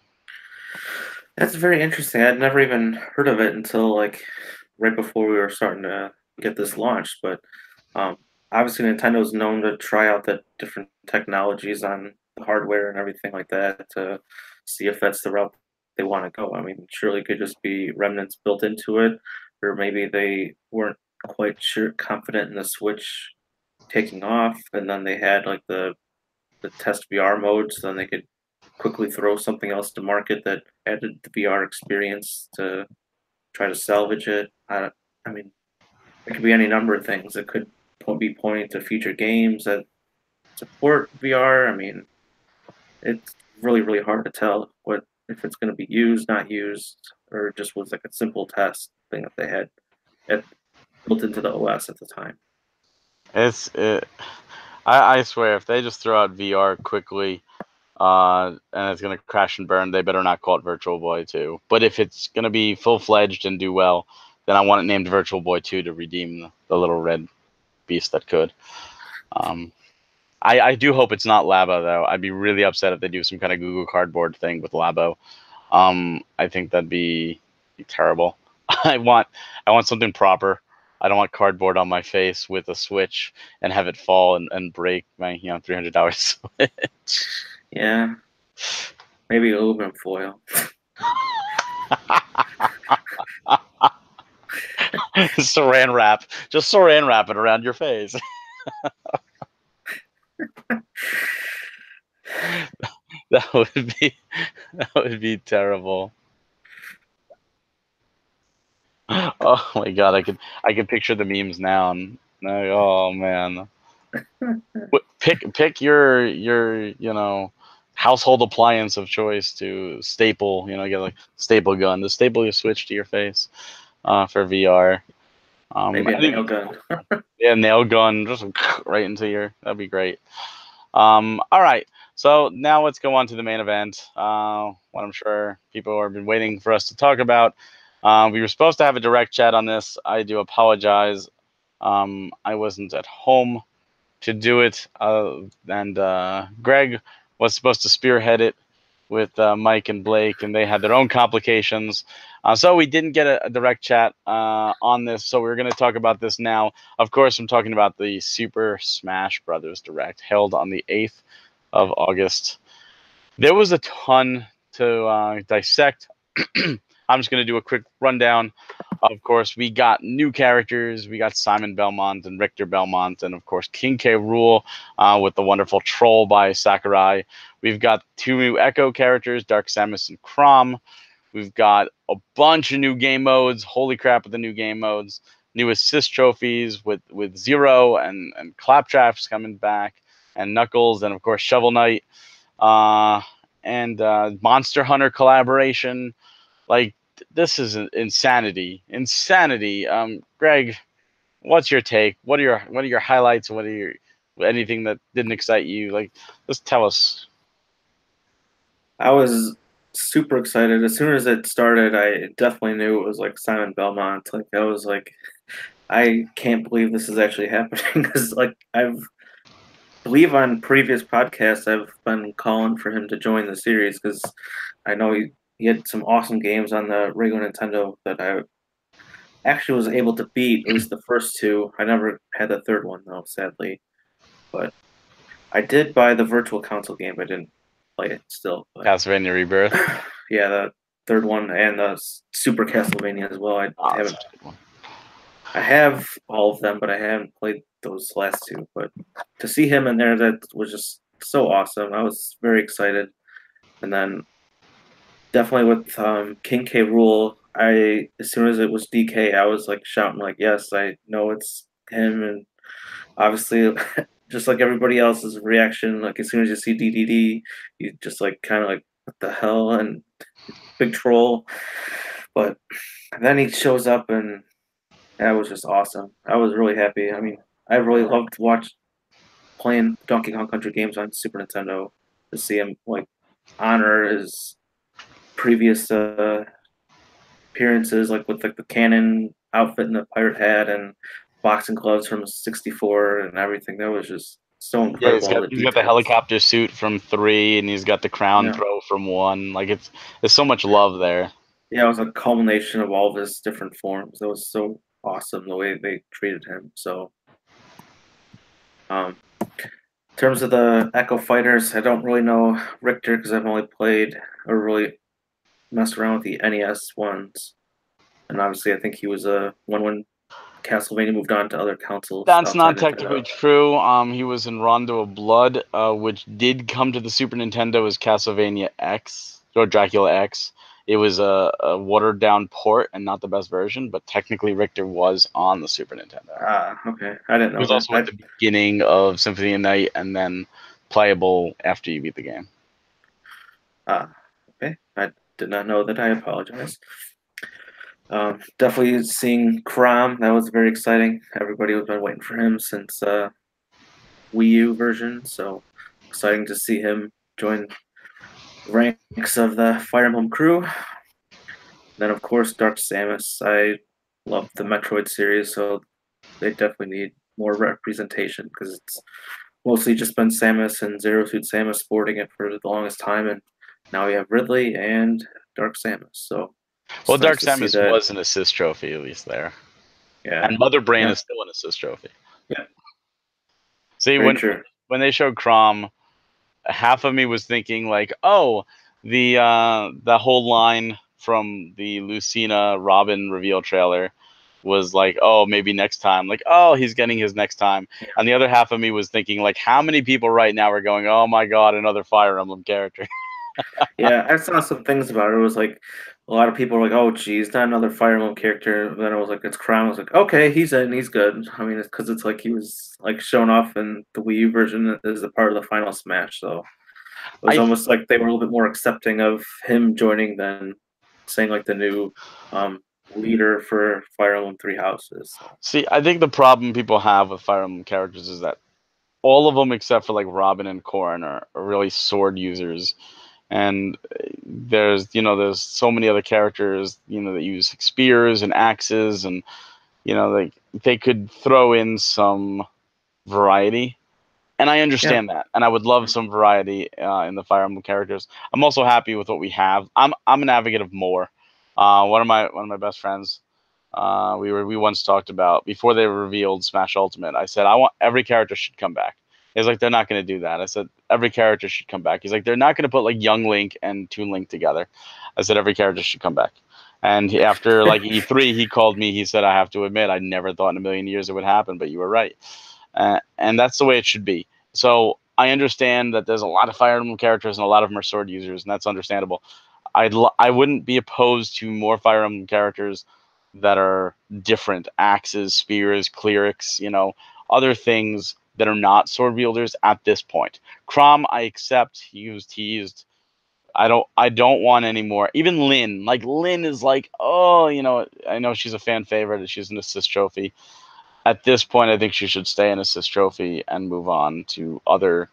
That's very interesting. I'd never even heard of it until like right before we were starting to get this launched. But obviously, Nintendo's known to try out the different technologies on the hardware and everything like that to see if that's the route they want to go. I mean, surely it could just be remnants built into it, or maybe they weren't quite sure confident in the Switch taking off, and then they had like the test VR mode, so then they could quickly throw something else to market that added the VR experience to try to salvage it. I mean, it could be any number of things. It could be pointing to future games that support VR. I mean, it's really, really hard to tell what if it's going to be used, not used, or just was like a simple test thing that they had built into the OS at the time. I swear, if they just throw out VR quickly, and it's gonna crash and burn, they better not call it Virtual Boy 2. But if it's gonna be full fledged and do well, then I want it named Virtual Boy 2 to redeem the little red beast that could. Um, I do hope it's not Labo though. I'd be really upset if they do some kind of Google Cardboard thing with Labo. I think that'd be terrible. I want something proper. I don't want cardboard on my face with a Switch and have it fall and break my $300 Switch. Yeah, maybe aluminum foil. Saran wrap. Just saran wrap it around your face. that would be terrible. Oh my god, I can picture the memes now and like, oh man. Pick your household appliance of choice to staple, get like staple gun to staple your Switch to your face for VR. Maybe a nail gun. Yeah, nail gun just right into your. That'd be great. All right, so now let's go on to the main event. What I'm sure people have been waiting for us to talk about. We were supposed to have a direct chat on this. I do apologize. I wasn't at home to do it, and Greg was supposed to spearhead it with Mike and Blake, and they had their own complications. So we didn't get a direct chat on this, so we're going to talk about this now. Of course, I'm talking about the Super Smash Brothers Direct held on the 8th of August. There was a ton to dissect. I'm just going to do a quick rundown. Of course, we got new characters. We got Simon Belmont and Richter Belmont, and of course, King K. Rool with the wonderful Troll by Sakurai. We've got 2 new Echo characters, Dark Samus and Chrom. We've got a bunch of new game modes. Holy crap with the new game modes. New assist trophies with Zero and Claptraps coming back, and Knuckles, and of course, Shovel Knight. And Monster Hunter collaboration. Like, this is insanity. Greg, what's your take? What are your highlights? What are your anything that didn't excite you? Like, just tell us. I was super excited as soon as it started. I definitely knew it was like Simon Belmont. Like I was like, I can't believe this is actually happening because like believe on previous podcasts I've been calling for him to join the series because I know he had some awesome games on the regular Nintendo that I actually was able to beat at least the first two. I never had the third one though, sadly. But I did buy the Virtual Console game. I didn't play it still. But Castlevania Rebirth. yeah, the third one and the Super Castlevania as well. I Oh, that's haven't. such a good one. I have all of them, but I haven't played those last two. But to see him in there, that was just so awesome. I was very excited. And then definitely with King K. Rool, as soon as it was DK, I was like shouting like, "Yes, I know it's him!" And obviously, just like everybody else's reaction, like as soon as you see DDD, you just like kind of like, "What the hell?" And big troll. But then he shows up, and that was just awesome. I was really happy. I mean, I really loved to watch playing Donkey Kong Country games on Super Nintendo to see him like honor his previous appearances, like with like the cannon outfit and the pirate hat and boxing gloves from '64 and everything. That was just so Yeah, incredible. All the he's got the details. helicopter suit from 3, and he's got the crown Yeah, throw from 1. Like there's so much love there. yeah. It was a culmination of all of his different forms. That was so awesome the way they treated him. So, in terms of the Echo Fighters, I don't really know Richter because I've only played or really messed around with the NES ones. And obviously, I think he was a one when Castlevania moved on to other consoles That's outside not technically Nintendo. true. He was in Rondo of Blood, which did come to the Super Nintendo as Castlevania X or Dracula X. It was a watered down port and not the best version, but technically Richter was on the Super Nintendo. Ah, okay. I didn't He know was that. also at the beginning of Symphony of Night and then playable after you beat the game. Okay. I did not know that. I apologize. Definitely seeing Crom. That was very exciting. Everybody was been waiting for him since Wii U version. So exciting to see him join ranks of the Fire Emblem crew. Then of course Dark Samus. I love the Metroid series, so they definitely need more representation because it's mostly just been Samus and Zero Suit Samus sporting it for the longest time, and now we have Ridley and Dark Samus. So Well, it's nice Dark to see Samus that. was an assist trophy, at least there. Yeah, And Mother Brain yeah, is still an assist trophy. yeah. See, Very true. when they showed Crom, half of me was thinking like, oh, the whole line from the Lucina Robin reveal trailer was like, oh, maybe next time. Like, oh, he's getting his next time. Yeah, And the other half of me was thinking like, how many people right now are going, oh my god, another Fire Emblem character? yeah. I saw some things about it. It was like a lot of people were like, "Oh, geez, not another Fire Emblem character." And then I was like, "It's Crown." I was like, "Okay, he's in. He's good." I mean, it's because it's like he was like shown off in the Wii U version as a part of the final Smash. So it was I almost like they were a little bit more accepting of him joining than saying like the new um, leader for Fire Emblem Three Houses. So see. I think the problem people have with Fire Emblem characters is that all of them except for like Robin and Corrin are really sword users, and there's so many other characters that use spears and axes, and they could throw in some variety, and I yeah, understand that, and I would love some variety in the Fire Emblem characters. I'm also happy with what we have. I'm an advocate of more. One of my best friends, we once talked about before they revealed Smash Ultimate. I said I want every character should come back. He's like, they're not going to do that. I said every character should come back. He's like, they're not going to put like young Link and Toon Link together. I said every character should come back. And after like E3, he called me. He said, I have to admit, I never thought in a million years it would happen, but you were right. And that's the way it should be. So I understand that there's a lot of Fire Emblem characters and a lot of them are sword users, and that's understandable. I wouldn't be opposed to more Fire Emblem characters that are different: axes, spears, clerics, other things that are not sword wielders at this point. Crom, I accept. He used. I don't want any more. Even Lynn, like Lynn is like, oh, I know she's a fan favorite. She's an assist trophy. At this point, I think she should stay an assist trophy and move on to other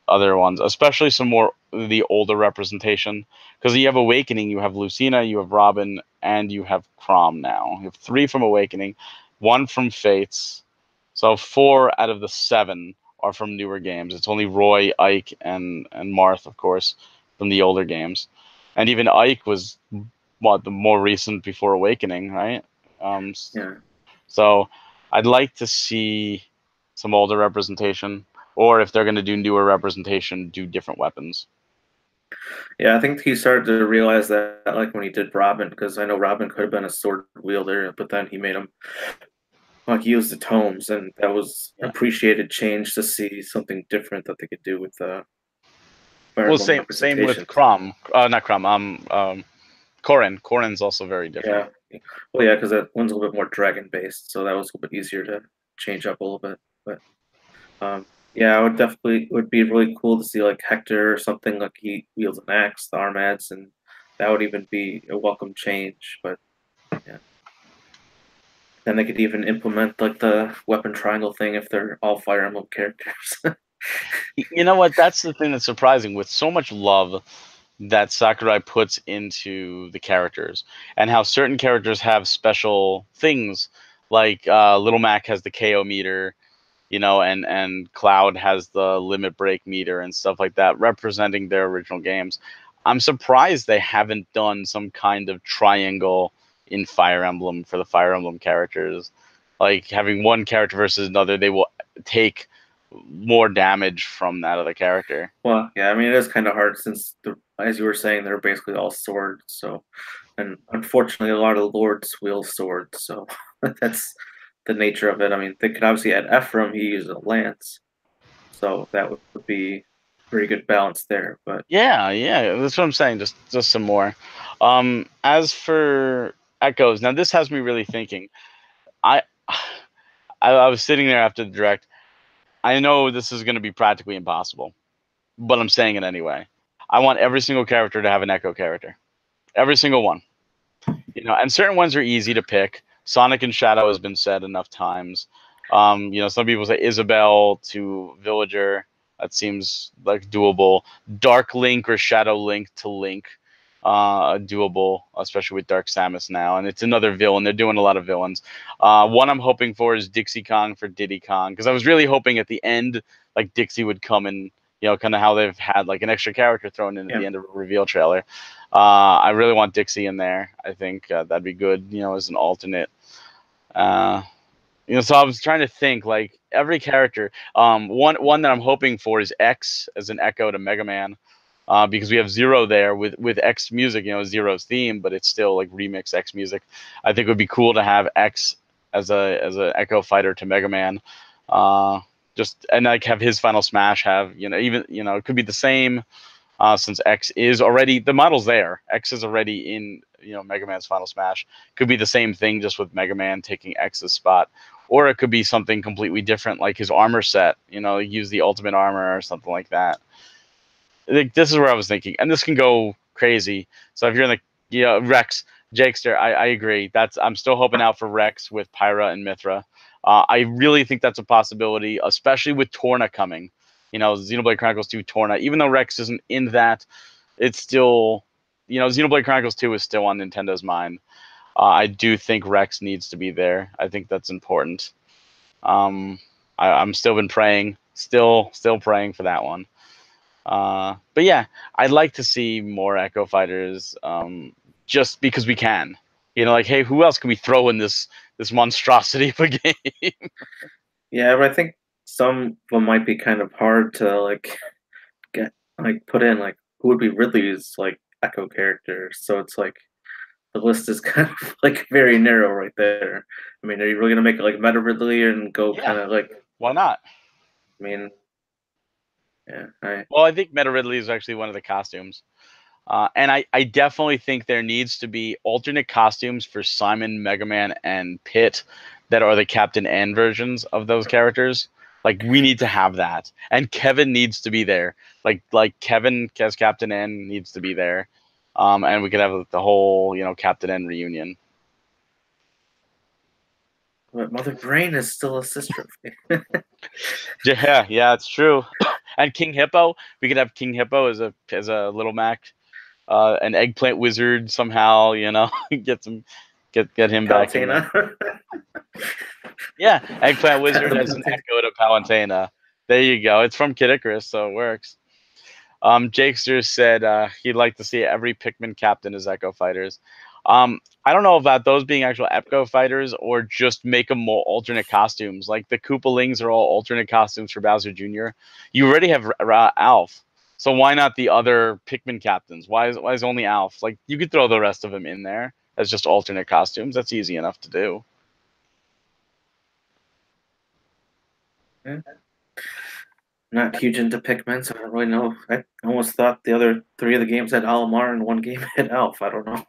ones, especially some more the older representation. Because you have Awakening, you have Lucina, you have Robin, and you have Crom now. You have 3 from Awakening, 1 from Fates. So 4 out of the 7 are from newer games. It's only Roy, Ike, and Marth, of course, from the older games. And even Ike was the more recent before Awakening, right? Yeah. So I'd like to see some older representation, or if they're going to do newer representation, do different weapons. Yeah, I think he started to realize that like when he did Robin, because I know Robin could have been a sword wielder, but then he made him like use the tomes, and that was Yeah. appreciated change to see something different that they could do with the Fire Well, Emblem same with representations. Crom. Not Crom. Corin. Corin's also very different. Yeah, well, yeah, because that one's a little bit more dragon based, so that was a little bit easier to change up a little bit. But um, yeah, I would definitely would be really cool to see like Hector or something like he wields an axe, the arm adds, and that would even be a welcome change. But yeah. Then they could even implement like the weapon triangle thing if they're all Fire Emblem characters. You know what? That's the thing that's surprising. With so much love that Sakurai puts into the characters, and how certain characters have special things, like Little Mac has the KO meter, and Cloud has the limit break meter and stuff like that, representing their original games. I'm surprised they haven't done some kind of triangle in Fire Emblem for the Fire Emblem characters. Like having one character versus another, they will take more damage from that other character. Well, yeah, I mean it is kind of hard since, as you were saying, they're basically all swords. So, and unfortunately, a lot of lords wield swords. So that's the nature of it. I mean, they could obviously add Ephraim. He uses a lance, so that would be pretty good balance there. But Yeah, that's what I'm saying. Just some more. As for Echoes, now this has me really thinking. I I was sitting there after the direct. I know this is going to be practically impossible, but I'm saying it anyway. I want every single character to have an Echo character. Every single one. And certain ones are easy to pick. Sonic and Shadow has been said enough times. Some people say Isabelle to Villager. That seems like doable. Dark Link or Shadow Link to Link, doable, especially with Dark Samus now. And it's another villain. They're doing a lot of villains. One I'm hoping for is Dixie Kong for Diddy Kong, because I was really hoping at the end, like Dixie would come and kind of how they've had like an extra character thrown in at yeah, the end of a reveal trailer. I really want Dixie in there. I think that'd be good, as an alternate. Uh, so I was trying to think like every character. One that I'm hoping for is X as an echo to Mega Man, because we have Zero there with X music. Zero's theme, but it's still like remix X music. I think it would be cool to have X as a echo fighter to Mega Man. Just and like have his final smash have even it could be the same, since X is already the model's there. X is already in Mega Man's Final Smash. Could be the same thing, just with Mega Man taking X's spot, or it could be something completely different, like his armor set. Use the ultimate armor or something like that. This is where I was thinking, and this can go crazy. So if you're in the Rex, Jakester, I agree. I'm still hoping out for Rex with Pyra and Mithra. I really think that's a possibility, especially with Torna coming. Xenoblade Chronicles 2 Torna. Even though Rex isn't in that, it's still, Xenoblade Chronicles 2 is still on Nintendo's mind. I do think Rex needs to be there. I think that's important. I'm still been praying, still praying for that one. But yeah, I'd like to see more Echo Fighters, just because we can. Like, hey, who else can we throw in this monstrosity of a game? yeah, but I think some of them might be kind of hard to like get like put in. Like, who would be Ridley's like Echo character? So it's like the list is kind of like very narrow right there. I mean, are you really gonna make it like Meta Ridley and go Yeah, kind of like? why not? I mean, yeah, Well, I think Meta Ridley is actually one of the costumes. And I definitely think there needs to be alternate costumes for Simon, Mega Man, and Pit that are the Captain N versions of those characters. Like, we need to have that. And Kevin needs to be there. Like Kevin as Captain N needs to be there. And we could have the whole, Captain N reunion. but Mother Brain is still a sister. Yeah, it's true. And King Hippo, we could have King Hippo as a little Mac, an eggplant wizard somehow, get him back in there. Palutena. Yeah, eggplant wizard as an echo to Palutena. There you go. It's from Kid Icarus, so it works. Jakester said he'd like to see every Pikmin captain as Echo Fighters. I don't know about those being actual Epco fighters or just make them more alternate costumes. Like the Koopalings are all alternate costumes for Bowser Jr. You already have Alf, so why not the other Pikmin captains? Why is only Alf? Like you could throw the rest of them in there as just alternate costumes. That's easy enough to do. Yeah. Not huge into Pikmin, so I don't really know. I almost thought the other three of the games had Olimar and one game had Elf. I don't know.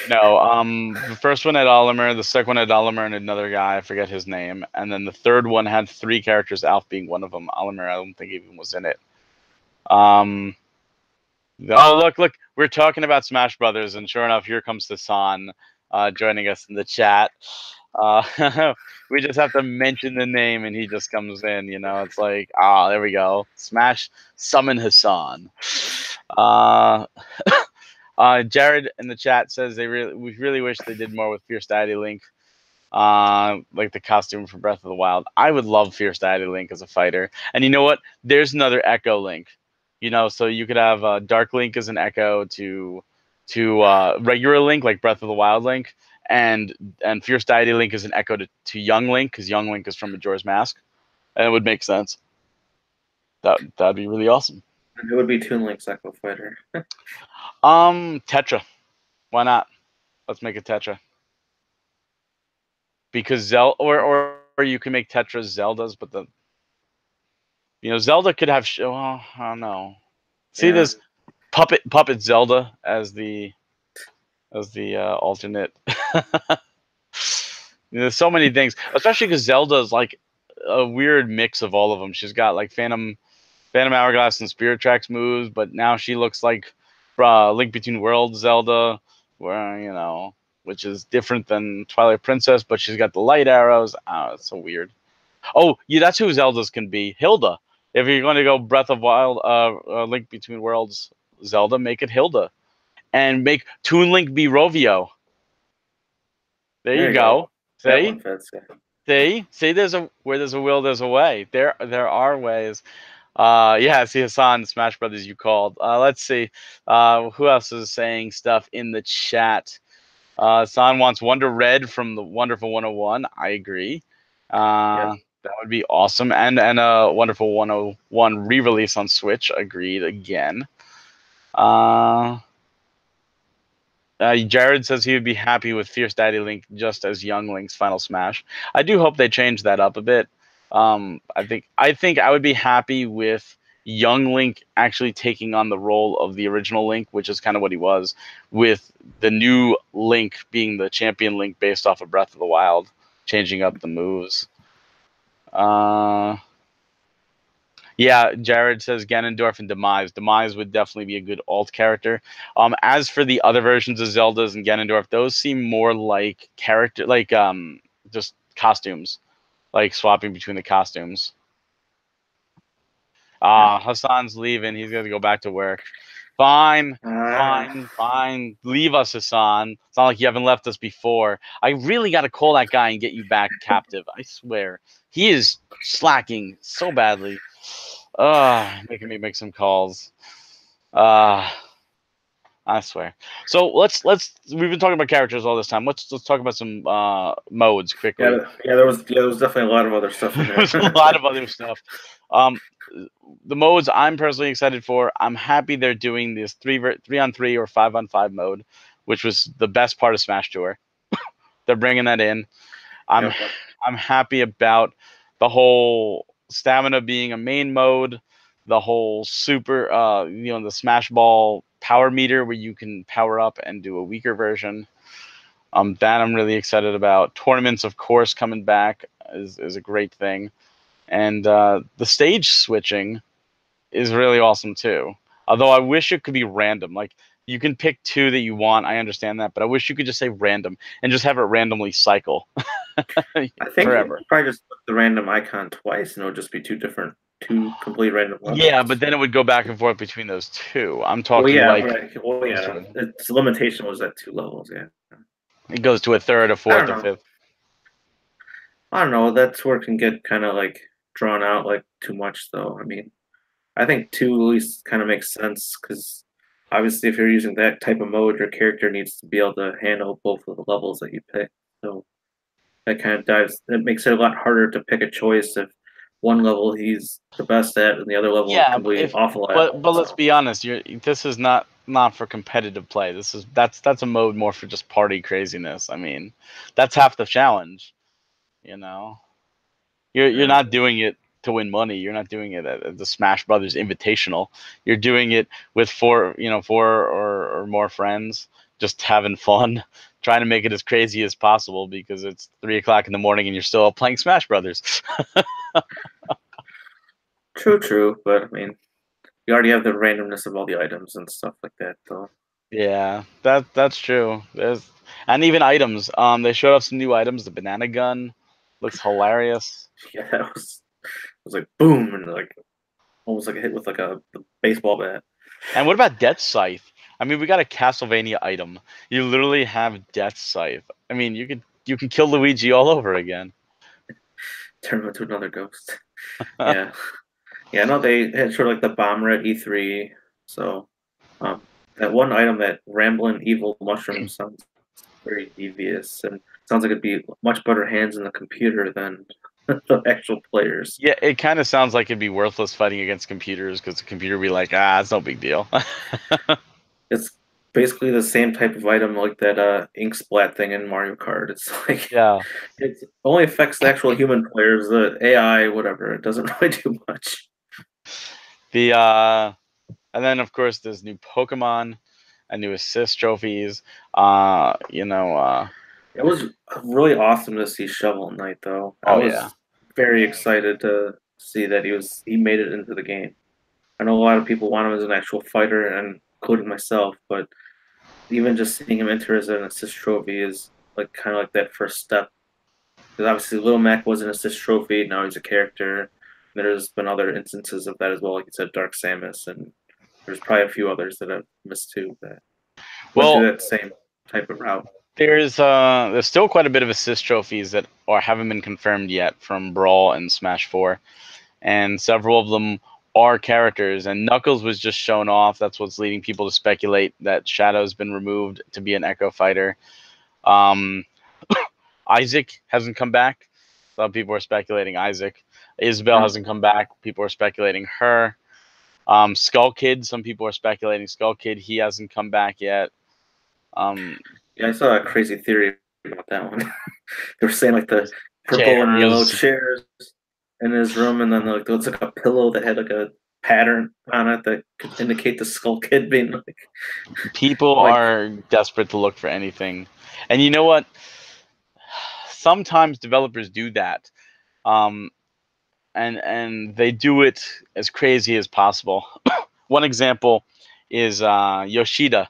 No, the first one had Olimer, the second one had Olimer and another guy, I forget his name, and then the third one had three characters, Alf being one of them. Olimer, I don't think even was in it. Um, oh look, we're talking about Smash Brothers, and sure enough, here comes Hassan, joining us in the chat. We just have to mention the name, and he just comes in. You know, it's like, there we go, Smash summon Hassan. Jared in the chat says we really wish they did more with Fierce Daddy Link, like the costume for Breath of the Wild. I would love Fierce Daddy Link as a fighter. And you know what? There's another Echo Link. You know, so you could have Dark Link as an Echo to regular Link, like Breath of the Wild Link, and Fierce Deity Link is an echo to Young Link, because Young Link is from Majora's Mask, and it would make sense. That'd be really awesome. And it would be Toon Link's Echo Fighter. Tetra. Why not? Let's make a Tetra. Because Zelda, or you can make Tetras Zeldas, but Zelda could have. Well, I don't know. See, Yeah. this puppet Zelda as the alternate. There's so many things, especially because Zelda is like a weird mix of all of them. She's got like Phantom Hourglass and Spirit Tracks moves, but now she looks like Link Between Worlds Zelda, where which is different than Twilight Princess, but she's got the light arrows. Oh, it's so weird. Oh, yeah, that's who Zeldas can be. Hilda. If you're going to go Breath of Wild, Link Between Worlds Zelda, make it Hilda, and make Toon Link be Rovio. There you go. That See? one fits. See, where there's a will, there's a way. There are ways. Yeah, see Hassan, Smash Brothers you called. Let's see. Who else is saying stuff in the chat? Hassan wants Wonder Red from the Wonderful 101. I agree. Yeah. That would be awesome. And a Wonderful 101 re-release on Switch. Agreed again. Jared says he would be happy with Fierce Daddy Link just as Young Link's Final Smash. I do hope they change that up a bit. I think I would be happy with Young Link actually taking on the role of the original Link, which is kind of what he was, with the new Link being the champion Link based off of Breath of the Wild, changing up the moves. Yeah, Jared says Ganondorf and Demise. Demise would definitely be a good alt character. As for the other versions of Zeldas and Ganondorf, those seem more like just costumes, like swapping between the costumes. Hassan's leaving. He's gonna go back to work. Fine. Leave us, Hassan. It's not like you haven't left us before. I really got to call that guy and get you back captive. I swear. He is slacking so badly. Making me make some calls. I swear. So let's we've been talking about characters all this time. Let's talk about some modes quickly. Yeah, there was definitely a lot of other stuff in there. There's a lot of other stuff. The modes I'm personally excited for. I'm happy they're doing this 3-on-3 or 5-on-5 mode, which was the best part of Smash Tour. They're bringing that in. I'm happy about the whole stamina being a main mode, the whole super the Smash Ball power meter where you can power up and do a weaker version. That I'm really excited about. Tournaments, of course, coming back is a great thing. And the stage switching is really awesome too. Although I wish it could be random. Like you can pick two that you want. I understand that, but I wish you could just say random and just have it randomly cycle. I think forever. probably just put the random icon twice, and it'll just be two complete random levels. Yeah, but then it would go back and forth between those two. I'm talking its limitation was at 2 levels. Yeah, it goes to a third, a fourth, a fifth. I don't know. That's where it can get kind of like drawn out like too much, though. I mean, I think 2 at least kind of makes sense because obviously, if you're using that type of mode, your character needs to be able to handle both of the levels that you pick. So that kind of it makes it a lot harder to pick a choice if one level he's the best at and the other level Yeah, completely if awful at. but let's So be honest, this is not for competitive play. That's a mode more for just party craziness. I mean, that's half the challenge, you know. You're yeah, not doing it to win money. You're not doing it at the Smash Brothers Invitational. You're doing it with four or more friends, just having fun, trying to make it as crazy as possible because it's 3 o'clock in the morning and you're still up playing Smash Brothers. true. But I mean, you already have the randomness of all the items and stuff like that, though. Yeah, that's true. And even items. They showed off some new items. The banana gun looks hilarious. Yeah, it was like boom and like almost like a hit with like a baseball bat. And what about Death Scythe? I mean, we got a Castlevania item. You literally have Death Scythe. I mean, you can kill Luigi all over again. Turn him into another ghost. Yeah, yeah. No, they had sort of like the bomber at E3. So um, that one item, that rambling evil mushroom, sounds very devious and sounds like it'd be much better hands in the computer than the actual players. Yeah, it kind of sounds like it'd be worthless fighting against computers because the computer would be like, it's no big deal. It's basically the same type of item like that ink splat thing in Mario Kart. It's like Yeah. it only affects the actual human players, the AI, whatever. It doesn't really do much. The and then of course there's new Pokemon and new assist trophies. It was really awesome to see Shovel Knight, though. I Oh yeah. was very excited to see that he made it into the game. I know a lot of people want him as an actual fighter, and including myself, but even just seeing him enter as an assist trophy is like kind of like that first step. Because obviously, Lil Mac was an assist trophy. Now he's a character. There's been other instances of that as well, like you said, Dark Samus, and there's probably a few others that I've missed too that went Well, through that same type of route. there's still quite a bit of assist trophies that haven't been confirmed yet from Brawl and Smash 4, and several of them are characters. And Knuckles was just shown off. That's what's leading people to speculate that Shadow's been removed to be an Echo Fighter. Um, Isaac hasn't come back. Some people are speculating Isaac. Isabel hasn't come back. People are speculating her. Skull Kid. Some people are speculating Skull Kid. He hasn't come back yet. Yeah, I saw a crazy theory about that one. They were saying like the purple and yellow chairs in his room, and then like there was like a pillow that had like a pattern on it that could indicate the Skull Kid being like. People Like, are desperate to look for anything, and you know what? Sometimes developers do that, um, and they do it as crazy as possible. One example is Yoshida,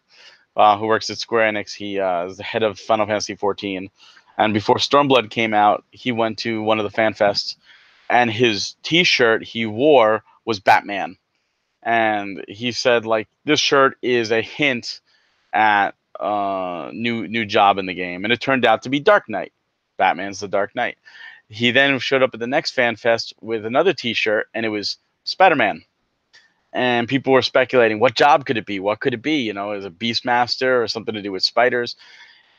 who works at Square Enix. He is the head of Final Fantasy 14. And before Stormblood came out, he went to one of the fan fests, and his T-shirt he wore was Batman. And he said, like, this shirt is a hint at new job in the game, and it turned out to be Dark Knight. Batman's the Dark Knight. He then showed up at the next fan fest with another T-shirt, and it was Spider-Man. And people were speculating, what job could it be? What could it be? Is it Beastmaster or something to do with spiders?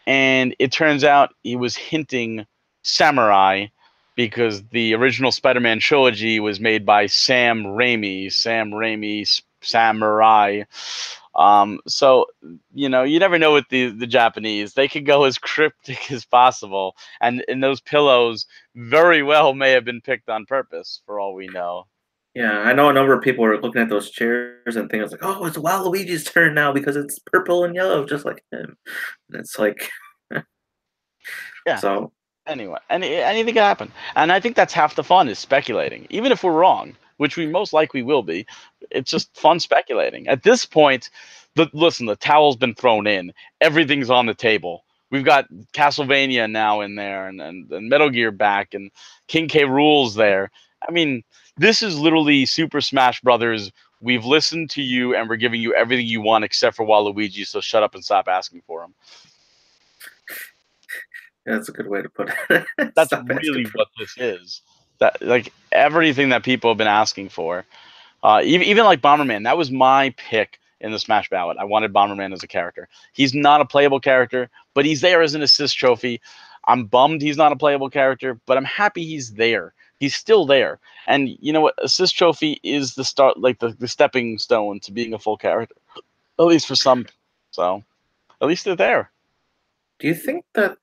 And it turns out he was hinting samurai because the original Spider-Man trilogy was made by Sam Raimi. Sam Raimi, samurai. So you never know with the Japanese. They could go as cryptic as possible, and those pillows very well may have been picked on purpose for all we know. yeah, I know a number of people are looking at those chairs and thinking, like, oh, it's Waluigi's turn now because it's purple and yellow, just like him. And it's like, Yeah. so Anyway, anything can happen, and I think that's half the fun is speculating, even if we're wrong, which we most likely will be. It's just fun speculating. At this point, the towel's been thrown in. Everything's on the table. We've got Castlevania now in there, and Metal Gear back, and King K. Rool's there. I mean, this is literally Super Smash Brothers. We've listened to you, and we're giving you everything you want except for Waluigi. So shut up and stop asking for him. yeah, that's a good way to put it. That's Stop asking really for. what this is. That, like, everything that people have been asking for. Even like Bomberman, that was my pick in the Smash ballot. I wanted Bomberman as a character. He's not a playable character, but he's there as an assist trophy. I'm bummed he's not a playable character, but I'm happy he's there. He's still there. And you know what? Assist trophy is the start, like the stepping stone to being a full character, at least for some. So at least they're there. Do you think that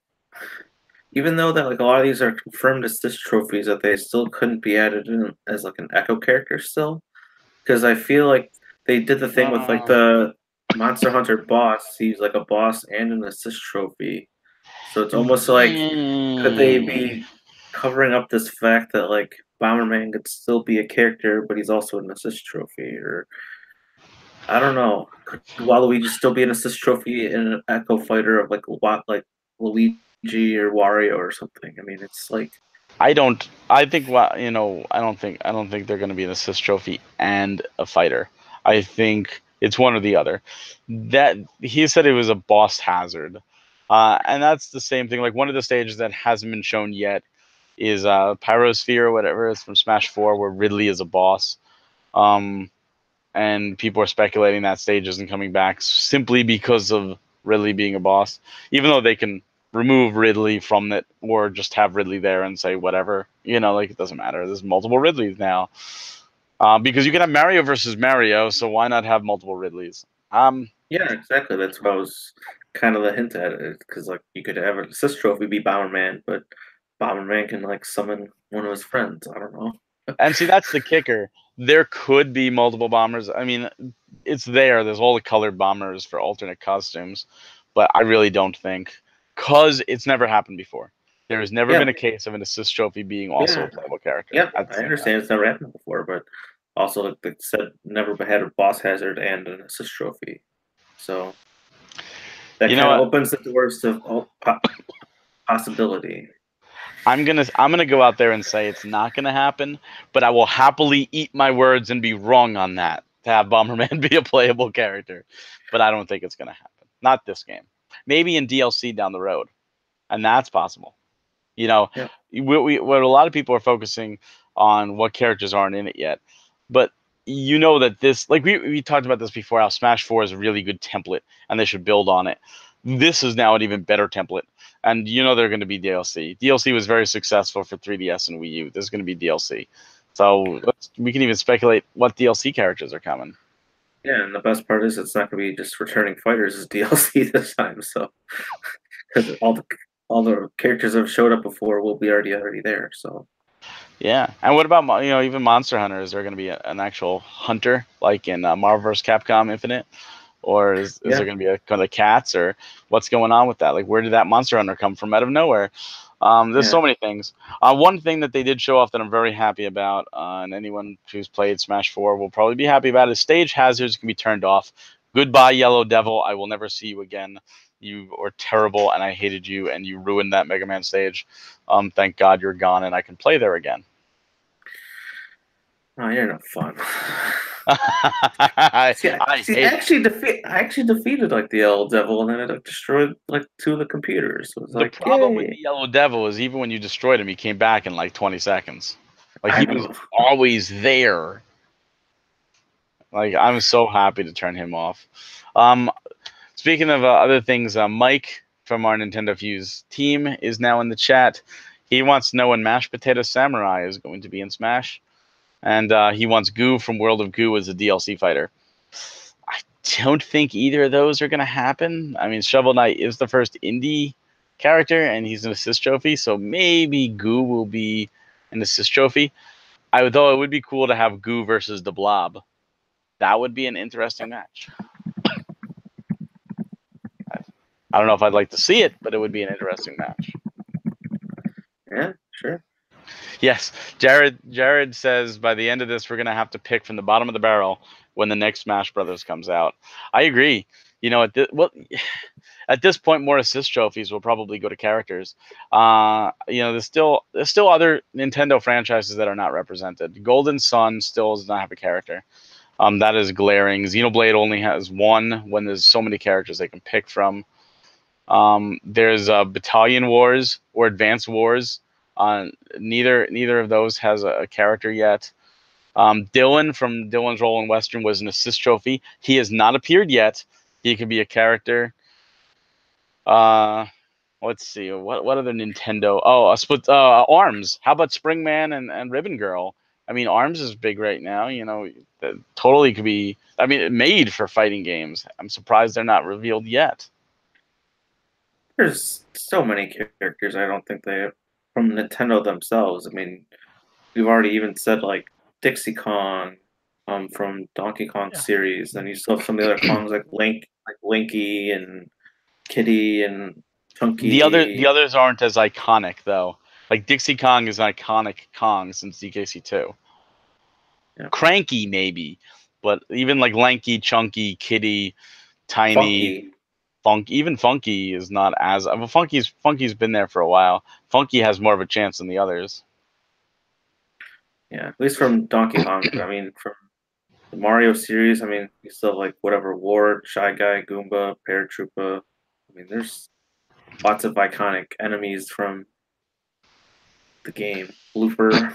even though that like a lot of these are confirmed assist trophies, that they still couldn't be added in as like an echo character still? Because I feel like they did the thing with like the Monster Hunter boss. He's like a boss and an assist trophy. So it's almost like, could they be covering up this fact that like Bomberman could still be a character, but he's also an assist trophy? Or I don't know. Could Waluigi still be an assist trophy in an Echo Fighter of like what, like Luigi or Wario or something? I mean, it's like, I don't. I think. You know. I don't think. I don't think they're going to be an assist trophy and a fighter. I think it's one or the other. That he said it was a boss hazard, and that's the same thing. Like one of the stages that hasn't been shown yet is Pyrosphere or whatever. It's from Smash 4, where Ridley is a boss. And people are speculating that stage isn't coming back simply because of Ridley being a boss, even though they can remove Ridley from it or just have Ridley there and say whatever, you know, like it doesn't matter. There's multiple Ridleys now, because you can have Mario versus Mario, so why not have multiple Ridleys? yeah, exactly. That's what I was kind of the hint at it, because like you could have an assist trophy be Bomberman, but Bomberman can like summon one of his friends. I don't know. And see, that's the kicker. There could be multiple bombers. I mean, it's there. There's all the colored bombers for alternate costumes, but I really don't think, because it's never happened before. There has never Yeah, been a case of an assist trophy being also yeah, a playable character yeah. at the I same time. understand it's never happened before, but also like they said, never had a boss hazard and an assist trophy. So that You know kind of what? opens the doors to all possibility. I'm gonna go out there and say it's not gonna happen, but I will happily eat my words and be wrong on that to have Bomberman be a playable character. But I don't think it's gonna happen. Not this game. Maybe in DLC down the road, and that's possible. You know, Yeah, what a lot of people are focusing on what characters aren't in it yet, but you know that this, like we talked about this before, how Smash 4 is a really good template and they should build on it. This is now an even better template, and you know they're going to be DLC. DLC was very successful for 3DS and Wii U. There's going to be DLC, so we can even speculate what DLC characters are coming. yeah. And the best part is it's not going to be just returning fighters as DLC this time. So because all the characters that have showed up before will be already there. So Yeah, and what about even Monster Hunter? Is there going to be an actual hunter like in Marvel vs. Capcom Infinite? Or is yeah, there going to be a kind of cats, or what's going on with that? Like, where did that Monster Hunter come from out of nowhere? There's yeah. so many things. One thing that they did show off that I'm very happy about, and anyone who's played Smash 4 will probably be happy about, is stage hazards can be turned off. Goodbye, Yellow Devil. I will never see you again. You are terrible, and I hated you, and you ruined that Mega Man stage. Thank God you're gone, and I can play there again. Oh, you're no fun. I hate. I actually defeated like the Yellow Devil, and then it like, destroyed like two of the computers. So it was The like, problem with the yay! Yellow Devil is even when you destroyed him, he came back in like 20 seconds. Like I he was know. always there. Like I'm so happy to turn him off. Um, Speaking of other things, Mike from our NintendoFuse team is now in the chat. He wants to know when Mashed Potato Samurai is going to be in Smash, and he wants Goo from World of Goo as a DLC fighter. I don't think either of those are going to happen. I mean, Shovel Knight is the first indie character, and he's an assist trophy, so maybe Goo will be an assist trophy. Though it would be cool to have Goo versus the Blob. That would be an interesting match. I don't know if I'd like to see it, but it would be an interesting match. Yeah, sure. Yes, Jared says by the end of this we're gonna have to pick from the bottom of the barrel when the next Smash Brothers comes out. I agree. You know, at this point, more assist trophies will probably go to characters. There's still other Nintendo franchises that are not represented. Golden Sun still does not have a character. That is glaring. Xenoblade only has one when there's so many characters they can pick from. There's Battalion Wars or Advance Wars. Neither of those has a character yet. Dylan from Dylan's Role in Western was an assist trophy. He has not appeared yet. He could be a character. Uh, let's see. What other Nintendo? Oh, split Arms. How about Springman and Ribbon Girl? I mean, Arms is big right now. That totally could be. I mean, made for fighting games. I'm surprised they're not revealed yet. There's so many characters. I don't think they from Nintendo themselves. I mean, we've already even said like Dixie Kong, from Donkey Kong Yeah. series. Then you still have some of the other Kongs like Linky and Kitty and The Chunky. others aren't as iconic though. Like Dixie Kong is an iconic Kong since DKC2. Yeah, Cranky maybe, but even like Lanky, Chunky, Kitty, Tiny, Funky. even Funky is not as. Well, Funky's been there for a while. Funky has more of a chance than the others. Yeah, at least from Donkey Kong. But I mean, from the Mario series, I mean, you still have like whatever Ward, Shy Guy, Goomba, Paratroopa. I mean, there's lots of iconic enemies from the game. Blooper.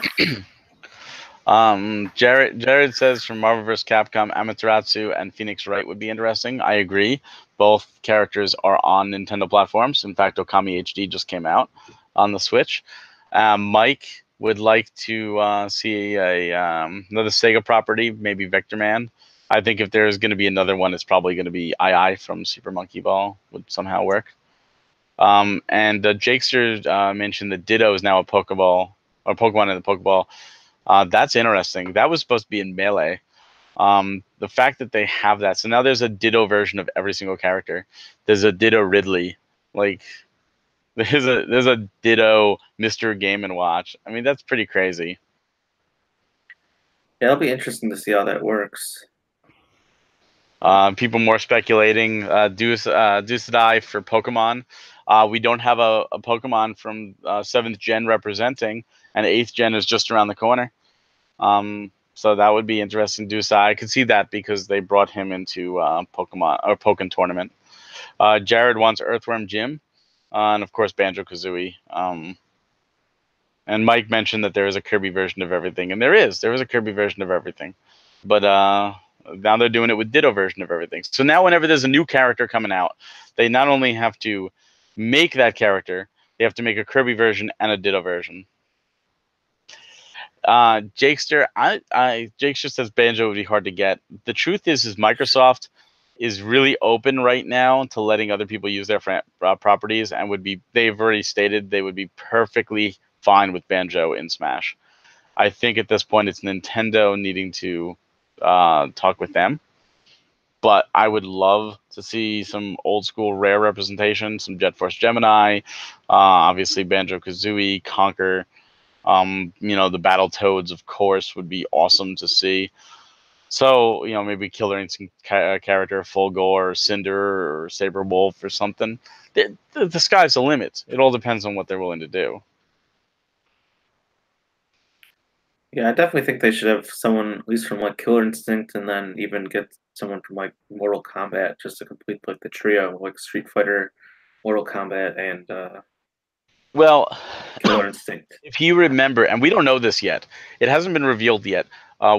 Jared says from Marvel vs. Capcom, Amaterasu and Phoenix Wright would be interesting. I agree. Both characters are on Nintendo platforms. In fact, Okami HD just came out on the Switch. Mike would like to see another Sega property, maybe Vector Man. I think if there's going to be another one, it's probably going to be II from Super Monkey Ball. Would somehow work. And Jakester mentioned that Ditto is now a Pokeball or Pokemon in the Pokeball. That's interesting. That was supposed to be in Melee. The fact that they have that, so now there's a Ditto version of every single character. There's a Ditto Ridley, like there's a Ditto Mr. Game and Watch. I mean, that's pretty crazy. Yeah, it'll be interesting to see how that works. People more speculating. Deuce Die for Pokemon. We don't have a Pokemon from 7th gen representing, and 8th gen is just around the corner. So that would be interesting. Deuce I could see that because they brought him into Pokemon or Pokken tournament. Jared wants Earthworm Jim, and of course Banjo Kazooie. And Mike mentioned that there is a Kirby version of everything, and there is a Kirby version of everything, but now they're doing it with Ditto version of everything. So now whenever there's a new character coming out, they not only have to make that character, they have to make a Kirby version and a Ditto version. Jakester, Jakester says Banjo would be hard to get. The truth is Microsoft is really open right now to letting other people use their properties, and they've already stated they would be perfectly fine with Banjo in Smash. I think at this point it's Nintendo needing to talk with them. But I would love to see some old school Rare representation, some Jet Force Gemini, obviously Banjo Kazooie, Conquer. The Battletoads, of course, would be awesome to see. So, maybe Killer Instinct character, Fulgore, or Cinder, or Saber Wolf, or something. The sky's the limit. It all depends on what they're willing to do. Yeah, I definitely think they should have someone at least from like Killer Instinct, and then even get someone from like Mortal Kombat just to complete like the trio, like Street Fighter, Mortal Kombat, and Well, Killer Instinct. if you remember, and we don't know this yet, it hasn't been revealed yet.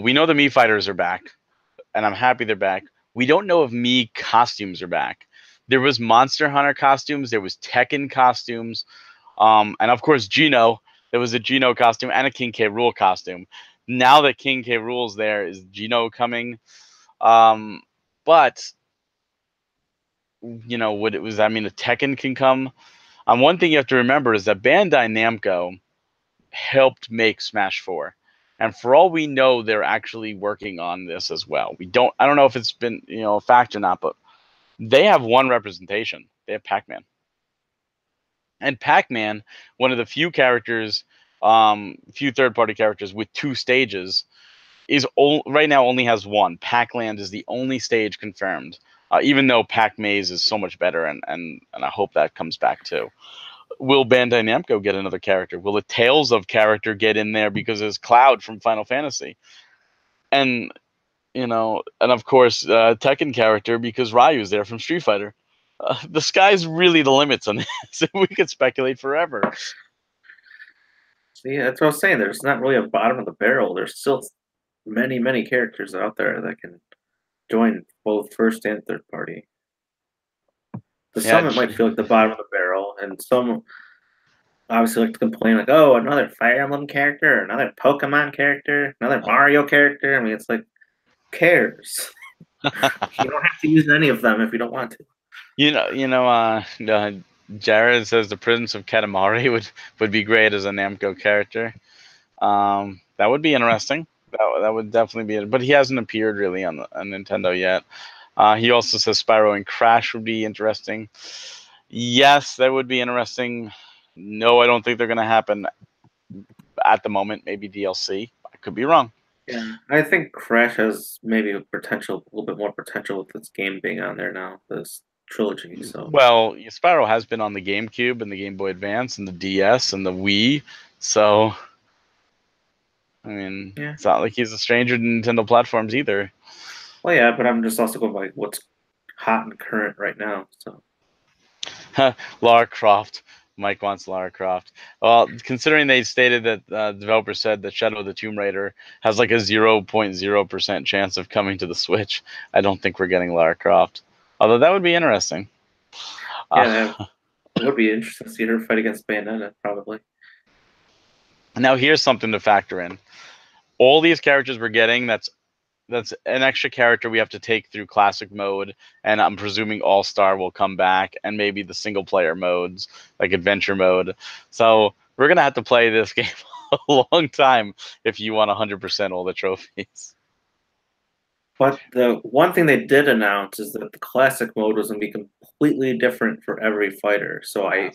We know the Mii Fighters are back, and I'm happy they're back. We don't know if Mii costumes are back. There was Monster Hunter costumes, there was Tekken costumes, and of course Geno. There was a Geno costume and a King K. Rool costume. Now that King K. Rool's there, is Geno coming? But what it was. I mean, a Tekken can come. One thing you have to remember is that Bandai Namco helped make Smash 4. And for all we know, they're actually working on this as well. I don't know if it's been, a fact or not, but they have one representation. They have Pac-Man. And Pac-Man, one of the few characters, few third-party characters with two stages, right now only has one. Pac-Land is the only stage confirmed. Even though Pac-Maze is so much better, and I hope that comes back too. Will Bandai Namco get another character? Will a Tales of character get in there because there's Cloud from Final Fantasy? And, and of course, Tekken character because Ryu's there from Street Fighter. The sky's really the limits on this. We could speculate forever. See, that's what I was saying. There's not really a bottom of the barrel. There's still many characters out there that can join both first and third party. To Yeah, some, it might feel like the bottom of the barrel, and some obviously like to complain like, "Oh, another Fire Emblem character, another Pokemon character, another Mario character." I mean, it's like, who cares? You don't have to use any of them if you don't want to. Jared says the Prince of Katamari would be great as a Namco character. That would be interesting. That would definitely be it. But he hasn't appeared really on Nintendo yet. He also says Spyro and Crash would be interesting. Yes, that would be interesting. No, I don't think they're going to happen at the moment. Maybe DLC. I could be wrong. Yeah, I think Crash has maybe a little bit more potential with this game being on there now, this trilogy. So Well, Spyro has been on the GameCube and the Game Boy Advance and the DS and the Wii. So, I mean, yeah, it's not like he's a stranger to Nintendo platforms either. well, yeah, but I'm just also going by what's hot and current right now. So Lara Croft. Mike wants Lara Croft. Well, considering they stated that developers said that Shadow of the Tomb Raider has like a 0.0% chance of coming to the Switch, I don't think we're getting Lara Croft. Although that would be interesting. yeah, Uh, it would be interesting to see her fight against Bayonetta, probably. now, here's something to factor in. All these characters we're getting, that's an extra character we have to take through classic mode, and I'm presuming All Star will come back, and maybe the single player modes like adventure mode. So we're gonna have to play this game a long time if you want 100% all the trophies. But the one thing they did announce is that the classic mode was going to be completely different for every fighter. So I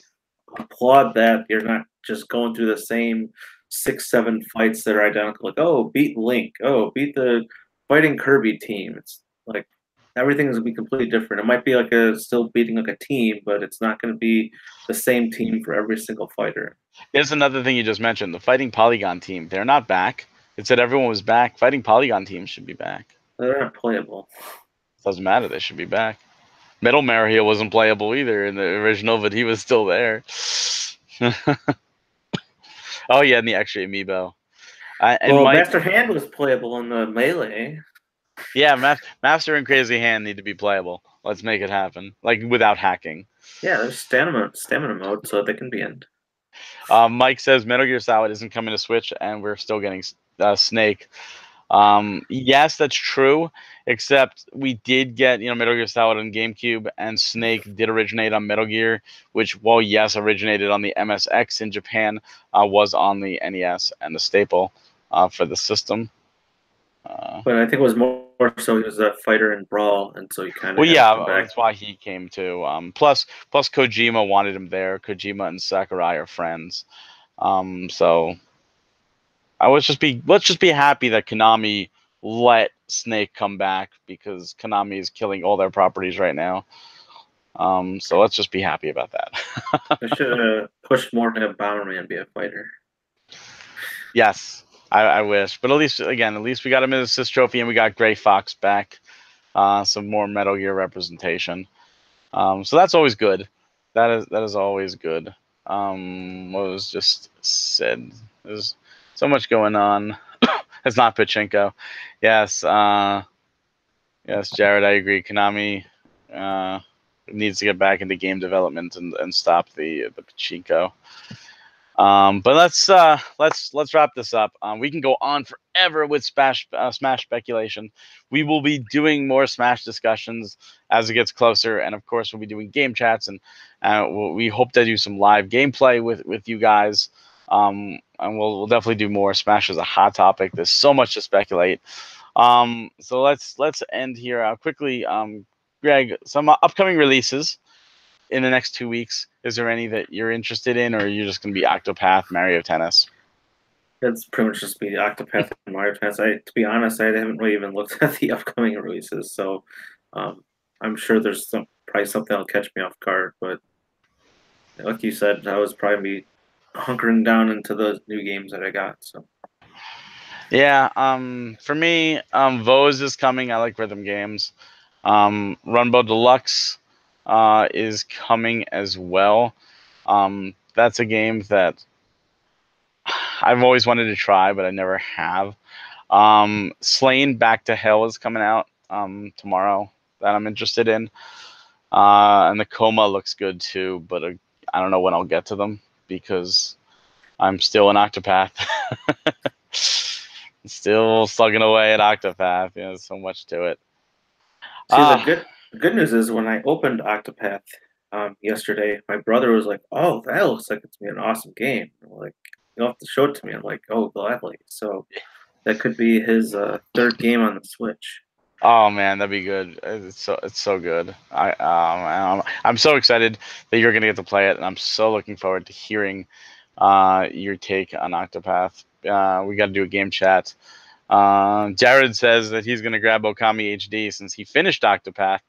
applaud that. You're not just going through the same 6, 7 fights that are identical. Like, oh, beat Link. Oh, beat the fighting Kirby team. It's like everything's gonna be completely different. It might be like still beating like a team, but it's not going to be the same team for every single fighter. Here's another thing you just mentioned: the Fighting Polygon team. They're not back. It said everyone was back. Fighting Polygon team should be back. They're not playable. Doesn't matter. They should be back. Metal Mario wasn't playable either in the original, but he was still there. Oh yeah, and the extra amiibo. And Well, Mike, Master Hand was playable in the Melee. yeah, Master and Crazy Hand need to be playable. Let's make it happen, like without hacking. Yeah, there's stamina mode, so they can be in. Mike says Metal Gear Solid isn't coming to Switch, and we're still getting Snake. Yes, that's true. Except we did get Metal Gear Solid on GameCube, and Snake did originate on Metal Gear, which, while yes, originated on the MSX in Japan, was on the NES and the staple for the system. But I think it was more so he was a fighter in Brawl, and so he kind of Well, had to yeah, come back. that's why he came too. Plus Kojima wanted him there. Kojima and Sakurai are friends. So let's just be happy that Konami let Snake come back, because Konami is killing all their properties right now. So let's just be happy about that. They should have pushed more to have Bomberman be a fighter. Yes, I wish, but at least we got a Mid Assist trophy, and we got Gray Fox back. Some more Metal Gear representation. So that's always good. That is always good. What was just said? There's so much going on. It's not Pachinko. Yes, yes, Jared, I agree. Konami needs to get back into game development and stop the Pachinko. But let's wrap this up. We can go on forever with Smash speculation. We will be doing more Smash discussions as it gets closer, and of course, we'll be doing game chats, and we hope to do some live gameplay with you guys. And we'll definitely do more. Smash is a hot topic. There's so much to speculate. So let's end here quickly. Greg, some upcoming releases in the next 2 weeks. Is there any that you're interested in, or are you just going to be Octopath, Mario Tennis? It's pretty much just be Octopath and Mario Tennis. To be honest, I haven't really even looked at the upcoming releases, so I'm sure there's probably something that'll catch me off guard. But like you said, I was probably hunkering down into the new games that I got. So Yeah. For me, Vose is coming. I like rhythm games. Runbow Deluxe is coming as well. That's a game that I've always wanted to try, but I never have. Slain Back to Hell is coming out tomorrow that I'm interested in. And the Coma looks good too, but I don't know when I'll get to them because I'm still an Octopath. Still slugging away at Octopath. There's so much to it. See, the good news is when I opened Octopath yesterday, my brother was like, "Oh, that looks like it's gonna be an awesome game." I'm like, you'll have to show it to me. I'm like, "Oh, gladly." So that could be his third game on the Switch. Oh man, that'd be good. It's so good. I'm so excited that you're gonna get to play it, and I'm so looking forward to hearing your take on Octopath. We got to do a game chat. Jared says that he's gonna grab Okami HD since he finished Octopath.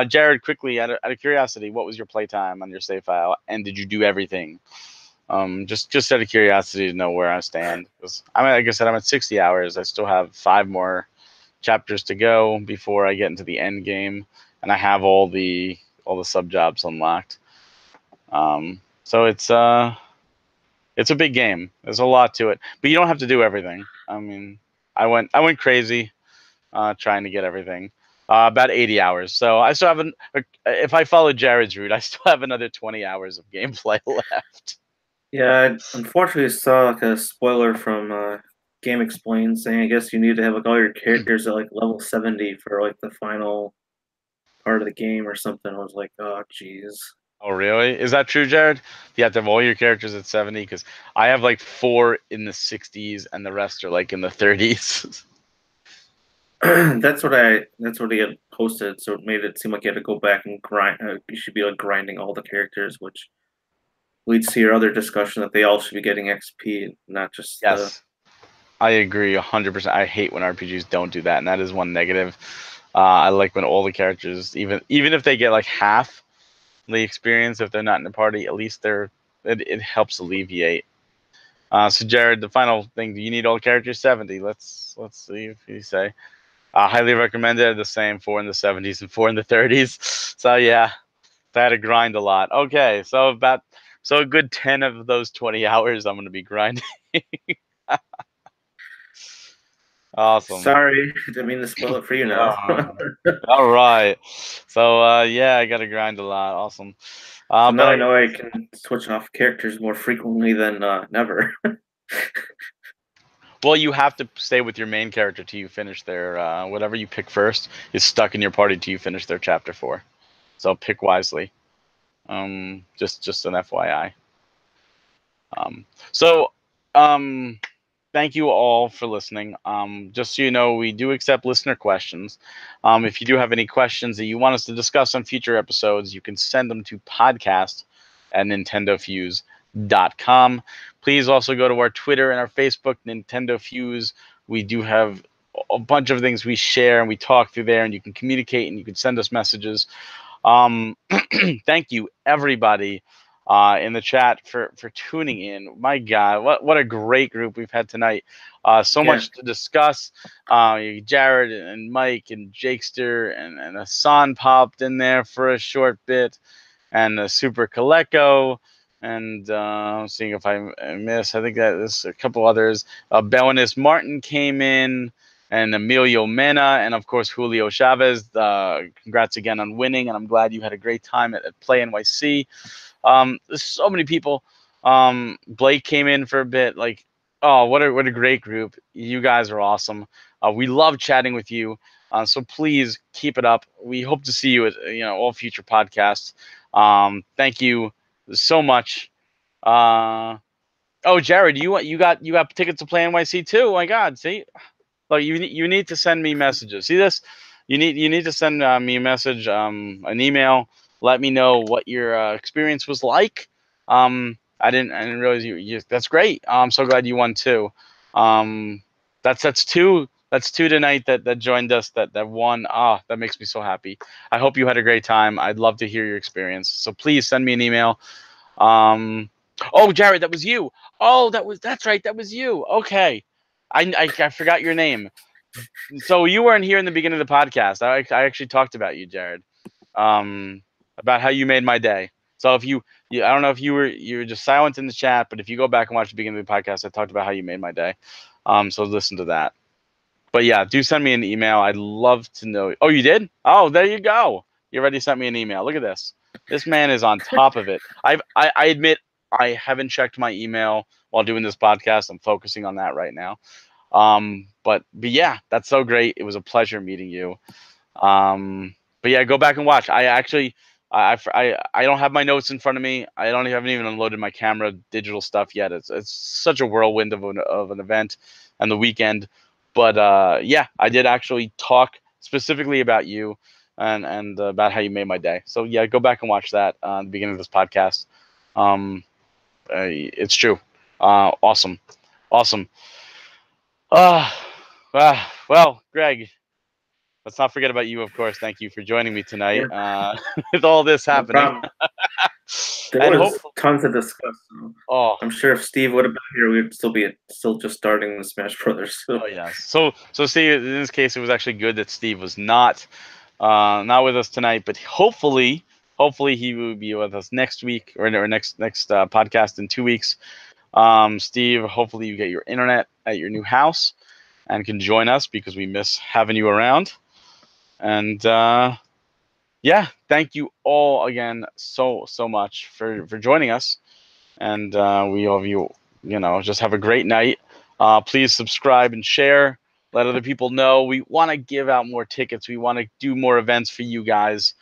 Jared, quickly, out of curiosity, what was your playtime on your save file, and did you do everything? Just out of curiosity to know where I stand, because like I said, I'm at 60 hours. I still have 5 more chapters to go before I get into the end game, and I have all the sub jobs unlocked. So it's a big game. There's a lot to it, but you don't have to do everything. I mean, I went crazy trying to get everything. About 80 hours. So I still have if I follow Jared's route, I still have another 20 hours of gameplay left. Yeah, I unfortunately saw like a spoiler from Game Explained saying I guess you need to have like all your characters at like level 70 for like the final part of the game or something. I was like, oh jeez. Oh, really? Is that true, Jared? You have to have all your characters at 70? Because I have like 4 in the 60s and the rest are like in the 30s. That's what he had posted, so it made it seem like you had to go back and grind. You should be like grinding all the characters, which leads to your other discussion that they all should be getting XP, not just the. Yes, I agree 100%. I hate when RPGs don't do that, and that is one negative. I like when all the characters, even if they get like half the experience, if they're not in the party, at least it helps alleviate. So Jared, the final thing, do you need all characters 70? Let's see if you say. Highly recommended. The same 4 in the 70s and 4 in the 30s. So yeah, I had to grind a lot. Okay, so a good 10 of those 20 hours I'm going to be grinding. Awesome. Sorry, didn't mean to spoil it for you now. All right. So yeah, I got to grind a lot. Awesome. So now But I know I can switch off characters more frequently than never. well, you have to stay with your main character till you finish their whatever you pick first is stuck in your party till you finish their chapter 4. So pick wisely. Just an FYI. So thank you all for listening. Just so you know, we do accept listener questions. If you do have any questions that you want us to discuss on future episodes, you can send them to podcast@nintendofuse.com. Please also go to our Twitter and our Facebook, Nintendo Fuse. We do have a bunch of things we share and we talk through there, and you can communicate and you can send us messages. Thank you, everybody, in the chat for tuning in. My God, what a great group we've had tonight. So Yeah. much to discuss. Jared and Mike and Jakester and Hassan popped in there for a short bit, and Super Coleco. And seeing if I miss, I think that there's a couple others. Belinus Martin came in, and Emilio Mena, and of course Julio Chavez. Congrats again on winning, and I'm glad you had a great time at Play NYC. There's so many people. Blake came in for a bit. Like, oh, what a great group! You guys are awesome. We love chatting with you. So please keep it up. We hope to see you at all future podcasts. Thank you so much. Oh, Jared, you got tickets to Play NYC too. Oh my God, see. Look, you need to send me messages. See this? You need to send me a message, an email. Let me know what your experience was like. I didn't realize you. That's great. I'm so glad you won too. That's two. That's two tonight that joined us that won. That makes me so happy. I hope you had a great time. I'd love to hear your experience. So please send me an email. Oh, Jared, that was you. Oh, that's right. That was you. Okay. I forgot your name. So you weren't here in the beginning of the podcast. I actually talked about you, Jared, about how you made my day. So if I don't know if you were just silent in the chat, but if you go back and watch the beginning of the podcast, I talked about how you made my day. So listen to that. But yeah, do send me an email. I'd love to know. Oh, you did? Oh, there you go. You already sent me an email. Look at this. This man is on top of it. I admit I haven't checked my email while doing this podcast. I'm focusing on that right now. But yeah, that's so great. It was a pleasure meeting you. But yeah, go back and watch. I actually, I don't have my notes in front of me. Haven't even unloaded my camera digital stuff yet. It's such a whirlwind of an event and the weekend. But yeah, I did actually talk specifically about you and about how you made my day. So yeah, go back and watch that at the beginning of this podcast. It's true. Awesome, awesome. Well, Greg, let's not forget about you, of course. Thank you for joining me tonight Yeah, with all this no happening. problem. There And was hopefully, tons to discuss. So oh, I'm sure if Steve would have been here, we'd still just starting the Smash Brothers. So oh yeah. So see, in this case, it was actually good that Steve was not with us tonight, but hopefully he will be with us next week or next podcast in 2 weeks. Steve, hopefully you get your internet at your new house and can join us because we miss having you around. And yeah, thank you all again so much for joining us. And we all of you, just have a great night. Please subscribe and share. Let other people know. We want to give out more tickets. We want to do more events for you guys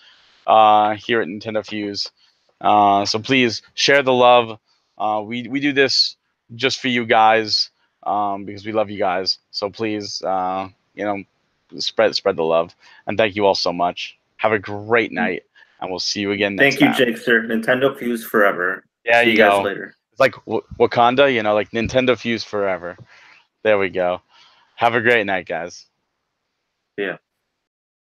here at NintendoFuse. So please share the love. We do this just for you guys because we love you guys. So please, spread the love. And thank you all so much. Have a great night, and we'll see you again next thank you, time. Jakester. Nintendo Fuse forever. There See you you guys go. later. It's like Wakanda, like NintendoFuse forever. There we go. Have a great night, guys. Yeah.